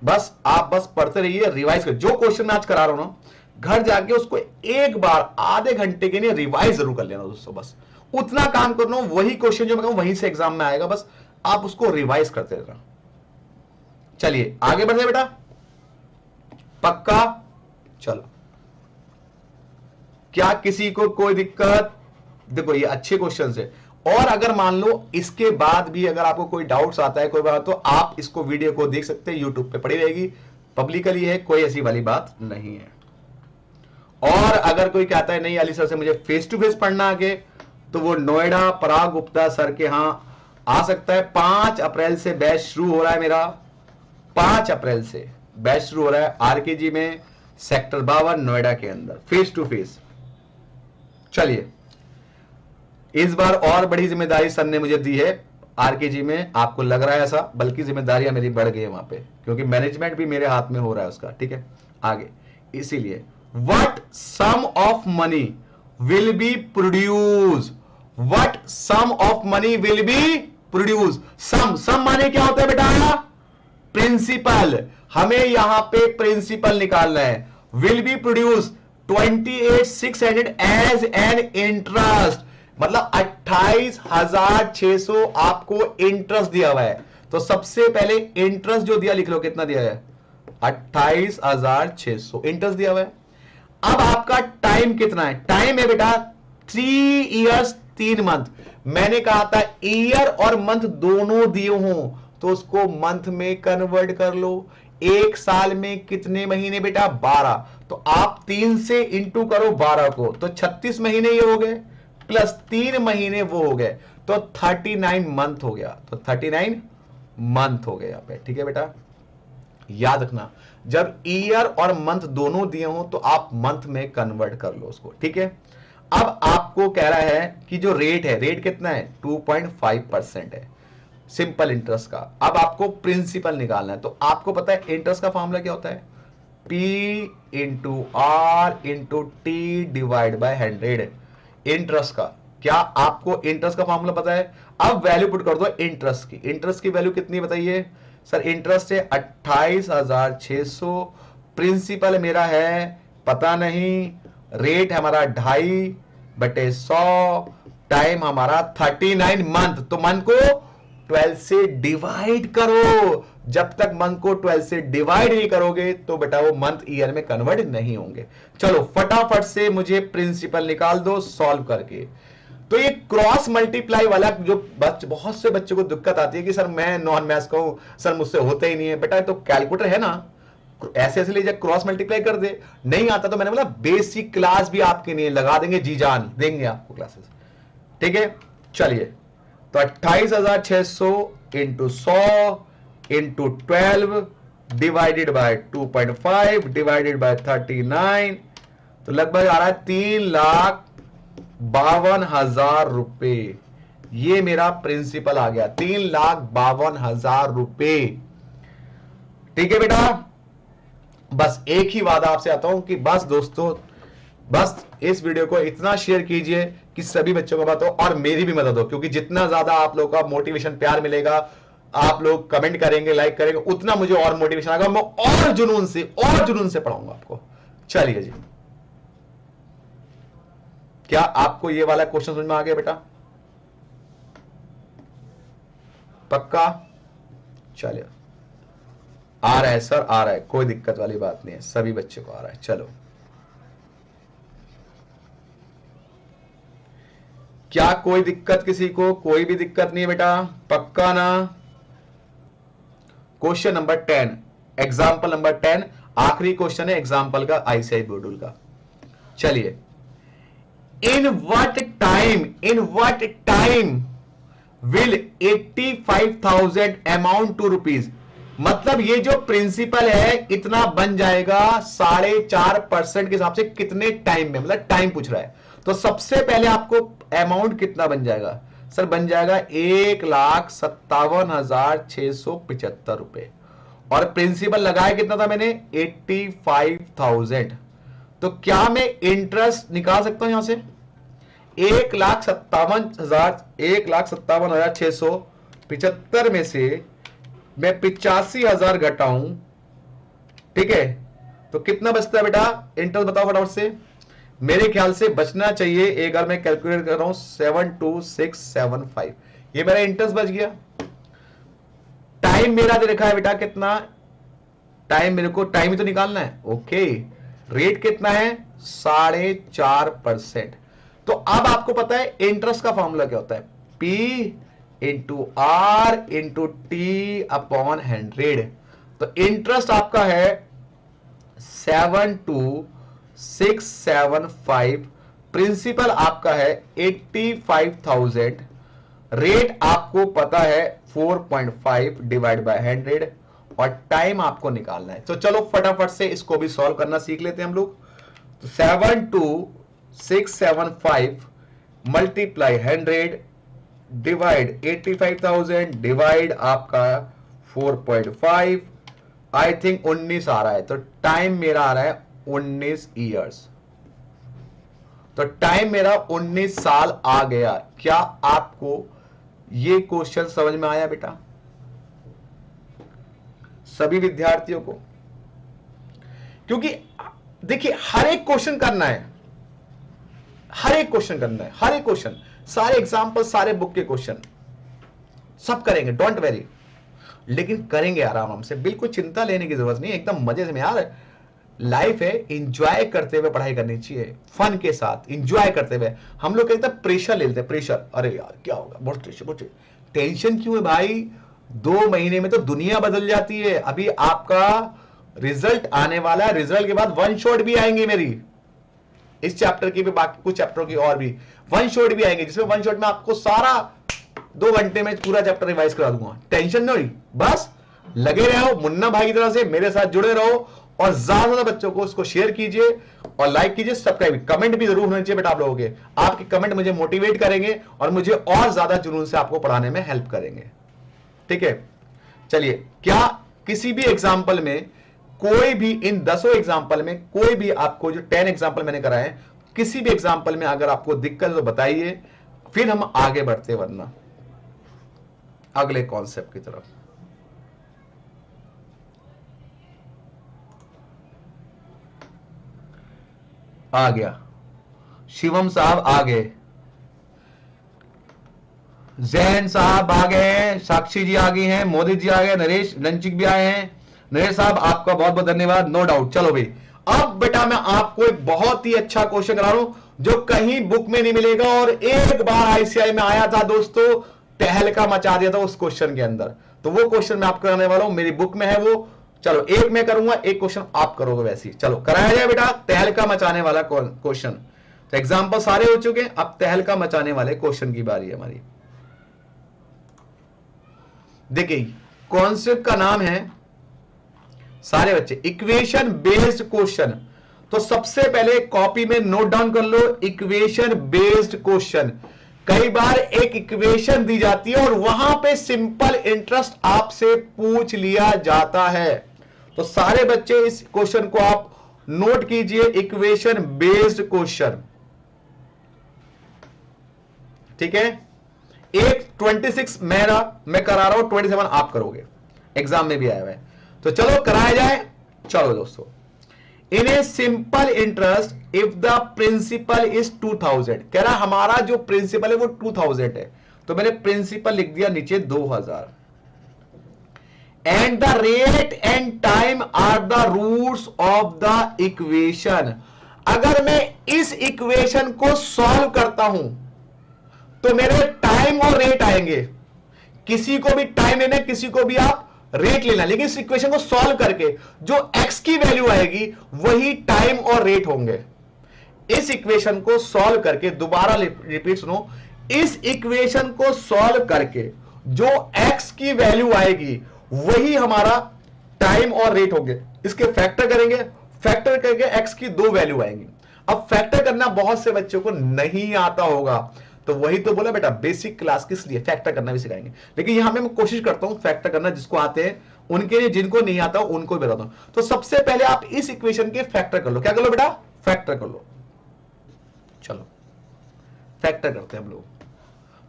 बस आप बस पढ़ते रहिए, रिवाइज कर। जो क्वेश्चन मैं आज करा रहा हूं ना, घर जाके उसको एक बार आधे घंटे के लिए रिवाइज जरूर कर लेना दोस्तों। बस उतना काम करना, वही क्वेश्चन जो मैं कहूं वहीं से एग्जाम में आएगा, बस आप उसको रिवाइज करते रहना। चलिए आगे बढ़ते बेटा, पक्का? चलो, क्या किसी को कोई दिक्कत? देखो ये अच्छे क्वेश्चन है, और अगर मान लो इसके बाद भी अगर आपको कोई डाउट्स आता है कोई बात, तो आप इसको वीडियो को देख सकते हैं, यूट्यूब पे पड़ी रहेगी, पब्लिकली है, कोई ऐसी वाली बात नहीं है। और अगर कोई कहता है नहीं अली सर से मुझे फेस टू फेस पढ़ना आगे, तो वो नोएडा पराग गुप्ता सर के यहां आ सकता है। 5 अप्रैल से बैच शुरू हो रहा है मेरा, 5 अप्रैल से बैच शुरू हो रहा है आरकेजी में, सेक्टर 52 नोएडा के अंदर, फेस टू फेस। चलिए, इस बार और बड़ी जिम्मेदारी सर ने मुझे दी है आरकेजी में, आपको लग रहा है ऐसा? बल्कि जिम्मेदारियां मेरी बढ़ गई है वहां पे, क्योंकि मैनेजमेंट भी मेरे हाथ में हो रहा है उसका। ठीक है, आगे इसीलिए what sum of money will be produce, what sum of money will be produce. Sum माने क्या होता है बेटा? प्रिंसिपल। हमें यहां पे प्रिंसिपल निकालना है। Will be produce 28,600 as an interest, मतलब 28,600 आपको इंटरेस्ट दिया हुआ है। तो सबसे पहले इंटरेस्ट जो दिया लिख लो, कितना दिया है? 28,600 इंटरेस्ट दिया हुआ है। अब आपका टाइम कितना है? टाइम है बेटा 3 इयर्स 3 मंथ। मैंने कहा था ईयर और मंथ दोनों दिए हों तो उसको मंथ में कन्वर्ट कर लो। एक साल में कितने महीने बेटा? 12। तो आप 3 से इंटू करो 12 को, तो 36 महीने ये हो गए, प्लस 3 महीने वो हो गए, तो 39 मंथ हो गया। तो 39 मंथ हो गए यहां पे। ठीक है बेटा, याद रखना जब ईयर और मंथ दोनों दिए हो तो आप मंथ में कन्वर्ट कर लो उसको। ठीक है, अब आपको कह रहा है कि जो रेट है, रेट कितना है? 2.5% है सिंपल इंटरेस्ट का। अब आपको प्रिंसिपल निकालना है, तो आपको पता है इंटरेस्ट का फॉर्मूला क्या होता है? P into R into T divide by 100। Interest का क्या आपको इंटरेस्ट का फॉर्मूला पता है? अब वैल्यू पुट कर दो इंटरेस्ट की। इंटरेस्ट की वैल्यू कितनी बताइए सर? इंटरेस्ट है 28,600, प्रिंसिपल मेरा है पता नहीं, रेट हमारा 2.5/100, टाइम हमारा 39 मंथ। तो मंथ को 12 से डिवाइड करो। जब तक मंथ को 12 से डिवाइड नहीं करोगे तो बेटा वो मंथ ईयर में कन्वर्ट नहीं होंगे। चलो फटाफट से मुझे प्रिंसिपल निकाल दो सॉल्व करके। तो ये क्रॉस मल्टीप्लाई वाला जो बहुत से बच्चों को दिक्कत आती है कि सर मैं नॉन मैथ्स का हूं, सर मुझसे होता ही नहीं है। बेटा तो कैलकुलेटर है ना, ऐसे ऐसे ले जा क्रॉस मल्टीप्लाई कर दे। नहीं आता तो मैंने बोला बेसिक क्लास भी आपके लिए लगा देंगे, जी जान देंगे आपको क्लासेस। ठीक है, चलिए तो 28,600 into 100 into 12 divided by 2.5 divided by 39, तो लगभग आ रहा है 3,52,000 रुपए। ये मेरा प्रिंसिपल आ गया, 3,52,000 रुपए। ठीक है बेटा, बस एक ही वादा आपसे आता हूं कि बस दोस्तों, बस इस वीडियो को इतना शेयर कीजिए कि सभी बच्चों को बात हो और मेरी भी मदद हो, क्योंकि जितना ज्यादा आप लोगों का मोटिवेशन प्यार मिलेगा, आप लोग कमेंट करेंगे लाइक करेंगे, उतना मुझे और मोटिवेशन आएगा, मैं और जुनून से पढ़ाऊंगा आपको। चलिए जी, क्या आपको ये वाला क्वेश्चन समझ में आ गया बेटा? पक्का? चलिए, आ रहा है सर, आ रहा है, कोई दिक्कत वाली बात नहीं है, सभी बच्चे को आ रहा है। चलो, क्या कोई दिक्कत किसी को? कोई भी दिक्कत नहीं है बेटा, पक्का ना? क्वेश्चन नंबर 10, एग्जाम्पल नंबर 10, आखिरी क्वेश्चन है एग्जाम्पल का आईसीआई मॉड्यूल का। चलिए, in what time will 85,000 amount to rupees मतलब ये जो प्रिंसिपल है इतना बन जाएगा 4.5% के हिसाब से कितने टाइम में, मतलब टाइम पूछ रहा है। तो सबसे पहले आपको अमाउंट कितना बन जाएगा सर, बन जाएगा 1,57,675 रुपए, और प्रिंसिपल लगाया कितना था मैंने 85,000। तो क्या मैं इंटरेस्ट निकाल सकता हूं यहां से 1,57,675 में से मैं 85,000 घटाऊं, ठीक है, तो कितना बचता है बेटा इंटरेस्ट, बताओ फटाफट से। मेरे ख्याल से बचना चाहिए, एक बार मैं कैलकुलेट कर रहा हूं 72675, ये मेरा इंटरेस्ट बच गया। टाइम मेरा दे रखा है बेटा कितना, टाइम मेरे को टाइम ही तो निकालना है, ओके। रेट कितना है 4.5%। तो अब आपको पता है इंटरेस्ट का फॉर्मूला क्या होता है, P into R into T upon 100। तो इंटरेस्ट आपका है 72675, प्रिंसिपल आपका है 85,000, रेट आपको पता है 4.5 डिवाइड बाय 100, और टाइम आपको निकालना है। तो चलो फटाफट से इसको भी सॉल्व करना सीख लेते हैं हम लोग। तो 72675 मल्टीप्लाई 100 डिवाइड 85,000 डिवाइड आपका 4.5, आई थिंक 19 आ रहा है। तो टाइम मेरा आ रहा है 19 ईयर्स, तो टाइम मेरा 19 साल आ गया। क्या आपको ये क्वेश्चन समझ में आया बेटा सभी विद्यार्थियों को? क्योंकि देखिए हर एक क्वेश्चन करना है, हर एक क्वेश्चन करना है, हर एक क्वेश्चन, सारे एग्जांपल, सारे बुक के क्वेश्चन सब करेंगे, डोंट वेरी, लेकिन करेंगे आराम से, बिल्कुल चिंता लेने की जरूरत नहीं, एकदम मजे से। यार लाइफ है, इंजॉय करते हुए पढ़ाई करनी चाहिए, फन के साथ इंजॉय करते हुए। हम लोग कहते हैं प्रेशर ले लेते हैं, प्रेशर, अरे यार क्या होगा, बहुत प्रेशर, बहुत टेंशन क्यों है भाई, 2 महीने में तो दुनिया बदल जाती है। अभी आपका रिजल्ट आने वाला है, रिजल्ट के बाद वन शॉट भी आएंगे मेरी, इस चैप्टर की भी, बाकी कुछ चैप्टरों की और भी वन शॉट भी आएंगे, जिसमें वन शॉट में आपको सारा 2 घंटे में पूरा चैप्टर रिवाइज करा दूंगा। टेंशन नहीं, बस लगे रहो मुन्ना भाई की तरह से, मेरे साथ जुड़े रहो, और ज्यादा ज्यादा बच्चों को उसको शेयर कीजिए और लाइक कीजिए, सब्सक्राइब, कमेंट भी जरूर होने चाहिए बेटा आप लोगों के। आपके कमेंट मुझे मोटिवेट करेंगे और मुझे और ज्यादा जुनून से आपको पढ़ाने में हेल्प करेंगे, ठीक है। चलिए, क्या किसी भी एग्जाम्पल में, कोई भी इन 10 एग्जाम्पल में, कोई भी आपको जो 10 एग्जाम्पल मैंने कराए, किसी भी एग्जाम्पल में अगर आपको दिक्कत है तो बताइए, फिर हम आगे बढ़ते, वरना अगले कॉन्सेप्ट की तरफ। आ गया, शिवम साहब आ गए, जैन साहब आ गए हैं, साक्षी जी आ गई हैं, मोदी जी आ गए, नरेश लंचिक भी आए हैं। नरेश साहब आपका बहुत बहुत धन्यवाद, नो डाउट। चलो भाई, अब बेटा मैं आपको एक बहुत ही अच्छा क्वेश्चन करा रहा हूं जो कहीं बुक में नहीं मिलेगा, और एक बार आईसीआई में आया था दोस्तों, तहलका मचा दिया था उस क्वेश्चन के अंदर। तो वो क्वेश्चन मैं आपको कराने वाला हूं, मेरी बुक में है वो। चलो, एक मैं करूंगा, एक क्वेश्चन आप करोगे, वैसे ही चलो कराया जाए बेटा, तहलका मचाने वाला क्वेश्चन। तो एग्जाम्पल सारे हो चुके हैं, अब तहलका मचाने वाले क्वेश्चन की बारी है हमारी। देखिए, कॉन्सेप्ट का नाम है सारे बच्चे इक्वेशन बेस्ड क्वेश्चन। तो सबसे पहले कॉपी में नोट डाउन कर लो, इक्वेशन बेस्ड क्वेश्चन। कई बार एक इक्वेशन दी जाती है और वहां पे सिंपल इंटरेस्ट आपसे पूछ लिया जाता है। तो सारे बच्चे इस क्वेश्चन को आप नोट कीजिए, इक्वेशन बेस्ड क्वेश्चन, ठीक है। एक 26 मैं करा रहा हूं, 27 आप करोगे, एग्जाम में भी आया हुआ है। तो चलो कराया जाए। चलो दोस्तों, in a simple interest if the principal is 2000, कह रहा हमारा जो प्रिंसिपल है वो 2000 है, तो मैंने प्रिंसिपल लिख दिया नीचे 2000, and the rate and time are the roots of the equation. अगर मैं इस इक्वेशन को सॉल्व करता हूं तो मेरे टाइम और रेट आएंगे, किसी को भी टाइम लेना, किसी को भी आप रेट लेना, लेकिन इस इक्वेशन को सॉल्व करके जो x की वैल्यू आएगी वही टाइम और रेट होंगे। इस इक्वेशन को सॉल्व करके, दोबारा रिपीट सुनो, इस इक्वेशन को सॉल्व करके जो x की वैल्यू आएगी वही हमारा टाइम और रेट होंगे। इसके फैक्टर करेंगे, फैक्टर करके एक्स की दो वैल्यू आएंगी। अब फैक्टर करना बहुत से बच्चों को नहीं आता होगा, तो वही तो बोला बेटा बेसिक क्लास किस लिए फैक्टर करना भी सिखाएंगे। लेकिन यहां मैं कोशिश करता हूं फैक्टर करना जिसको आते हैं उनके लिए, जिनको नहीं आता उनको भी बताता हूं। तो सबसे पहले आप इस इक्वेशन के फैक्टर कर लो। क्या कर लो बेटा? फैक्टर कर लो। चलो फैक्टर करते हैं हम लोग।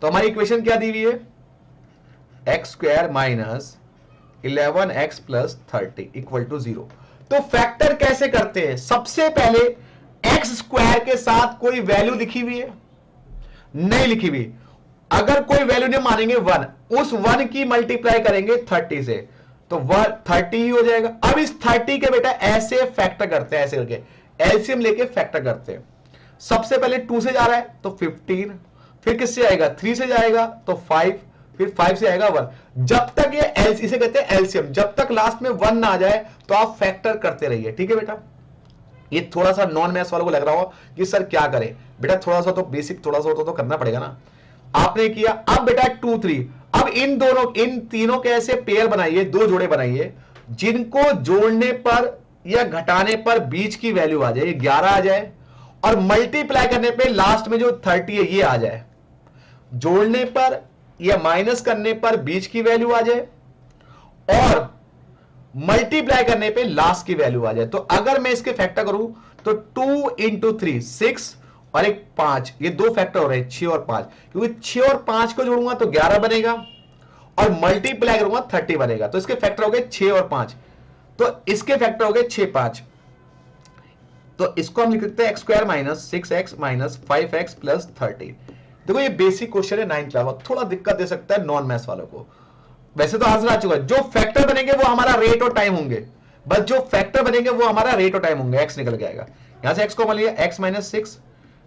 तो हमारी इक्वेशन क्या दी हुई है? X square minus 11x plus 30 equal to 0। तो फैक्टर कैसे करते हैं? सबसे पहले एक्स स्क्वायर के साथ कोई वैल्यू लिखी हुई है? नहीं लिखी हुई। अगर कोई वैल्यू नहीं मानेंगे 1, उस 1 की मल्टीप्लाई करेंगे 30 से, तो 30 ही हो जाएगा। अब इस 30 के बेटा ऐसे फैक्टर करते हैं, ऐसे करके एलसीएम लेके फैक्टर करते हैं। सबसे पहले 2 से जा रहा है तो 15, फिर किससे आएगा? 3 से जाएगा तो 5, फिर 5 से आएगा 1। जब तक ये इसे कहते हैं एलसीएम, जब तक लास्ट में 1 ना आ जाए तो आप फैक्टर करते रहिए। ठीक है बेटा? ये थोड़ा सा नॉन मैथ्स वालों को लग रहा हो कि सर क्या करें बेटा, थोड़ा सा तो बेसिक थोड़ा सा तो करना पड़ेगा ना। आपने किया। अब बेटा 2 3, अब इन तीनों के ऐसे पेयर बनाइए, दो जोड़े बनाइए जिनको जोड़ने पर या घटाने पर बीच की वैल्यू आ जाए, 11 आ जाए, और मल्टीप्लाई करने पे लास्ट में जो 30 है ये आ जाए। जोड़ने पर या माइनस करने पर बीच की वैल्यू आ जाए, और मल्टीप्लाई करने पे लास्ट की वैल्यू आ जाए। तो अगर मैं इसके फैक्टर करूं तो 2 इंटू 3 6 और एक 5, ये दो फैक्टर हो रहे हैं 6 और 5, क्योंकि 6 और 5 को जोड़ूंगा तो 11 बनेगा और मल्टीप्लाई करूंगा 30 बनेगा। तो इसके फैक्टर हो गए 6 और 5, तो इसके फैक्टर हो गए 6 5। तो इसको हम लिख सकते हैं x square minus 6x minus 5x plus 30। देखो ये बेसिक क्वेश्चन है 9th क्लास, थोड़ा दिक्कत दे सकता है नॉन मैथ्स वालों को। वैसे तो आंसर आ चुका है। जो फैक्टर बनेंगे वो हमारा रेट और टाइम होंगे, बस जो फैक्टर बनेंगे वो हमारा रेट और टाइम होंगे। एक्स निकल के आएगा, यहां से एक्स को मान लिया x माइनस 6,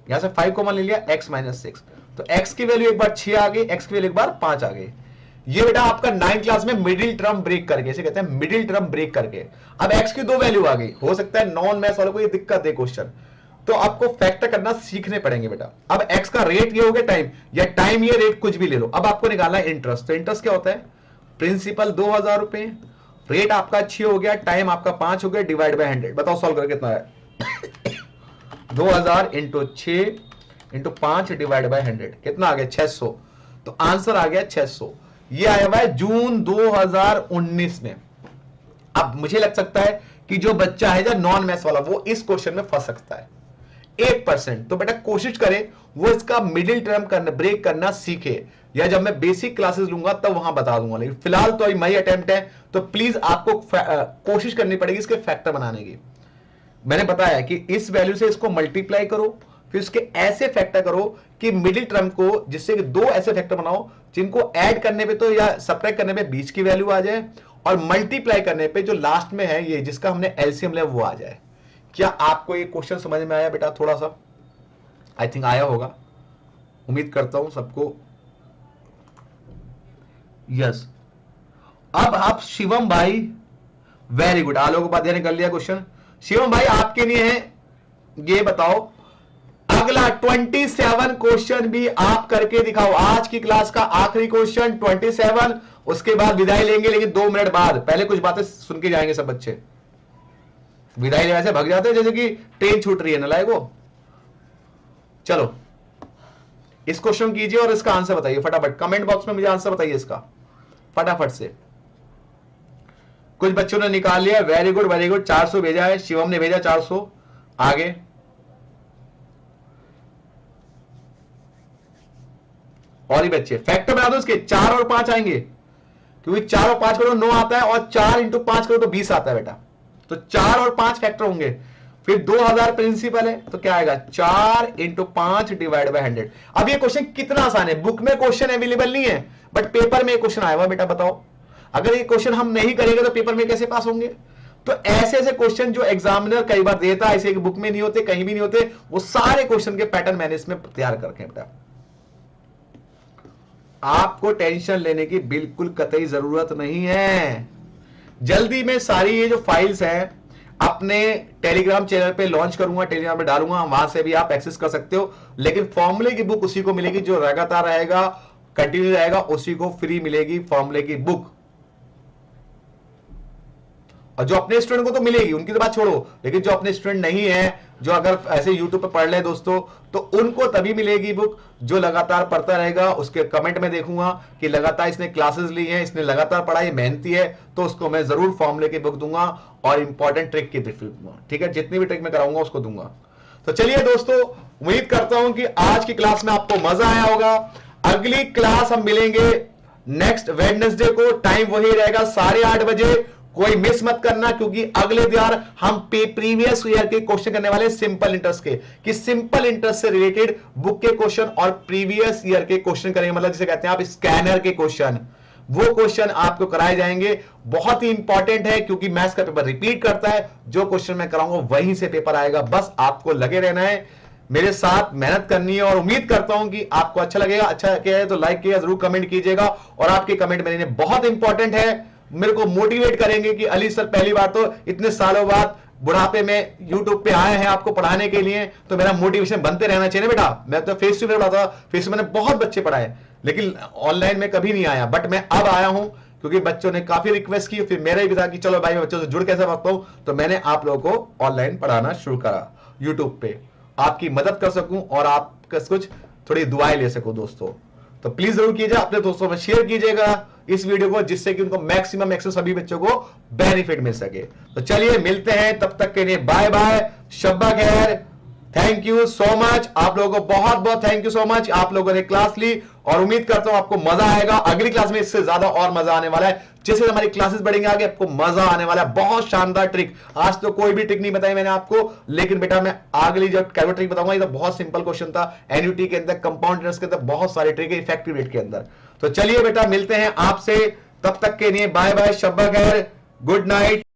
यहां से 5 को मान लिया x माइनस 6, तो x की वैल्यू एक बार 6 आ गई, x की वैल्यू एक बार 5 आ गई। ये बेटा आपका 9th क्लास में मिडिल टर्म ब्रेक करके, इसे कहते हैं मिडिल टर्म ब्रेक करके। अब x की दो वैल्यू आ गई, हो सकता है नॉन मैथ्स वालों को ये दिक्कत है क्वेश्चन, तो आपको फैक्टर करना सीखने पड़ेंगे बेटा। अब x का रेट ये हो गया टाइम, या टाइम ये रेट कुछ भी ले लो। अब आपको निकालना है इंटरेस्ट। तो इंटरेस्ट क्या होता है? प्रिंसिपल 2000 रुपए, रेट आपका 6 हो गया, टाइम आपका 5 हो गया, डिवाइड बाय 100। बताओ सॉल्व करके कितना है? 2000 इंटू 6 इंटू 5 डिवाइड बाय 100 कितना आ गया? 600। तो आंसर आ गया 600। ये आया हुआ है जून 2019 में। अब मुझे लग सकता है कि जो बच्चा है जो नॉन मैथ्स वाला वो इस क्वेश्चन में फंस सकता है 1%। तो बेटा कोशिश करें वो इसका मिडिल टर्म करना, ब्रेक करना सीखे, या जब मैं बेसिक क्लासेस लूंगा तब वहां बता दूंगा। लेकिन फिलहाल तो मई अटेम्प्ट है, तो प्लीज आपको कोशिश करनी पड़ेगी इसके फैक्टर बनाने की। मैंने बताया कि इस वैल्यू से इसको मल्टीप्लाई करो, फिर उसके ऐसे फैक्टर करो कि मिडिल टर्म को, जिससे कि दो ऐसे फैक्टर बनाओ जिनको ऐड करने पे तो या सब्ट्रैक्ट करने पे बीच की वैल्यू आ जाए, और मल्टीप्लाई करने पे जो लास्ट में है ये जिसका हमने एलसीएम लिया वो आ जाए। क्या आपको ये क्वेश्चन समझ में आया बेटा? थोड़ा सा आई थिंक आया होगा, उम्मीद करता हूं सबको। यस। अब आप शिवम भाई, वेरी गुड, आलोक उपाध्याय ने कर लिया क्वेश्चन। शिवम भाई आपके लिए है, ये बताओ अगला 27 क्वेश्चन भी आप करके दिखाओ। आज की क्लास का आखिरी क्वेश्चन 27, उसके बाद विदाई लेंगे, लेकिन 2 मिनट बाद। पहले कुछ बातें सुन के जाएंगे सब बच्चे, विदाई ऐसे भाग जाते हैं जैसे कि ट्रेन छूट रही है नलायको। चलो इस क्वेश्चन कीजिए और इसका आंसर बताइए फटाफट, कमेंट बॉक्स में मुझे आंसर बताइए इसका फटाफट से। कुछ बच्चों ने निकाल लिया, वेरी गुड वेरी गुड। 400 भेजा है, शिवम ने भेजा 400। आगे और ही बच्चे फैक्टर बना दो इसके, 4 और 5 आएंगे, क्योंकि 4 और 5 करो 9 आता है, और 4 इंटू 5 करो तो 20 आता है बेटा। तो 4 और 5 फैक्टर होंगे। फिर 2000 प्रिंसिपल है, तो क्या आएगा? 4 इंटू 5 डिवाइड बाय 100। अब ये क्वेश्चन कितना आसान है, बुक में क्वेश्चन अवेलेबल नहीं है, बट पेपर में क्वेश्चन आया हुआ बेटा। बताओ अगर ये क्वेश्चन हम नहीं करेंगे तो पेपर में कैसे पास होंगे? तो ऐसे ऐसे क्वेश्चन जो एग्जामिनर कई बार देता है, ऐसे बुक में नहीं होते, कहीं भी नहीं होते, वो सारे क्वेश्चन के पैटर्न मैंने इसमें तैयार करके बेटा। आपको टेंशन लेने की बिल्कुल कतई जरूरत नहीं है। जल्दी में सारी ये जो फाइल्स हैं अपने टेलीग्राम चैनल पे लॉन्च करूंगा, टेलीग्राम पे डालूंगा, वहां से भी आप एक्सेस कर सकते हो। लेकिन फॉर्मूले की बुक उसी को मिलेगी जो लगातार रहेगा, कंटिन्यू रहेगा, उसी को फ्री मिलेगी फॉर्मूले की बुक। और जो अपने स्टूडेंट को तो मिलेगी, उनकी तो बात छोड़ो, लेकिन जो अपने स्टूडेंट नहीं है, जो अगर ऐसे यूट्यूब पे पढ़ ले दोस्तों, तो उनको तभी मिलेगी बुक जो लगातार पढ़ता रहेगा। उसके कमेंट में देखूंगा कि लगातार इसने क्लासेस ली हैं, इसने लगातार पढ़ाई, मेहनती है, तो उसको मैं जरूर फॉर्मूले की बुक दूंगा और इंपॉर्टेंट ट्रिक की बुक दूंगा। ठीक है, जितनी भी ट्रिक मैं कराऊंगा उसको दूंगा। तो चलिए दोस्तों, उम्मीद करता हूं कि आज की क्लास में आपको मजा आया होगा। अगली क्लास हम मिलेंगे नेक्स्ट वेडनेसडे को, टाइम वही रहेगा 8:30 बजे। कोई मिस मत करना, क्योंकि अगले दिन हम प्रीवियस ईयर के क्वेश्चन करने वाले सिंपल इंटरेस्ट के, कि सिंपल इंटरेस्ट से रिलेटेड बुक के क्वेश्चन और प्रीवियस ईयर के क्वेश्चन करेंगे, मतलब जिसे कहते हैं आप स्कैनर के क्वेश्चन, वो क्वेश्चन आपको कराए जाएंगे। बहुत ही इंपॉर्टेंट है, क्योंकि मैथ्स का पेपर रिपीट करता है, जो क्वेश्चन मैं कराऊंगा वहीं से पेपर आएगा। बस आपको लगे रहना है, मेरे साथ मेहनत करनी है, और उम्मीद करता हूं कि आपको अच्छा लगेगा। अच्छा किया है तो लाइक किया जरूर, कमेंट कीजिएगा, और आपके कमेंट मेरे लिए बहुत इंपॉर्टेंट है, मेरे को मोटिवेट करेंगे कि अली सर पहली बार तो इतने सालों बाद बुढ़ापे में यूट्यूब पे आए हैं आपको पढ़ाने के लिए, तो मेरा मोटिवेशन बनते रहना चाहिए ना बेटा। मैं तो फेस टू फेस पढ़ाता, फेस टू मैंने बहुत बच्चे पढ़ाए, लेकिन ऑनलाइन में कभी नहीं आया, बट मैं अब आया हूं क्योंकि बच्चों ने काफी रिक्वेस्ट की, फिर मेरा भी था कि चलो भाई मैं बच्चों से जुड़ कैसे सकता हूं, तो मैंने आप लोगों को ऑनलाइन पढ़ाना शुरू करा यूट्यूब पे, आपकी मदद कर सकूं और आप कुछ थोड़ी दुआएं ले सकूं दोस्तों। तो प्लीज जरूर कीजिए, अपने दोस्तों में शेयर कीजिएगा इस वीडियो को, जिससे कि उनको मैक्सिमम सभी बच्चों को बेनिफिट मिल सके। तो चलिए मिलते हैं, तब तक के लिए बाय बाय, शब्बा खैर, थैंक यू सो मच। आप लोगों को बहुत बहुत थैंक यू सो मच, आप लोगों ने क्लास ली, और उम्मीद करता हूं आपको मजा आएगा। अगली क्लास में इससे ज्यादा और मजा आने वाला है, जैसे हमारी क्लासेस बढ़ेंगे आगे आपको मजा आने वाला है। बहुत शानदार ट्रिक, आज तो कोई भी ट्रिक नहीं बताई मैंने आपको, लेकिन बेटा मैं अगली जब कैलकुलेटर ट्रिक बताऊंगा, ये तो बहुत सिंपल क्वेश्चन था, एन्युटी के अंदर, कंपाउंड इंटरेस्ट के अंदर बहुत सारे ट्रिक है, इफेक्टिव रेट के अंदर। तो चलिए बेटा मिलते हैं आपसे, तब तक के लिए बाय बाय, शब्बा खैर, गुड नाइट।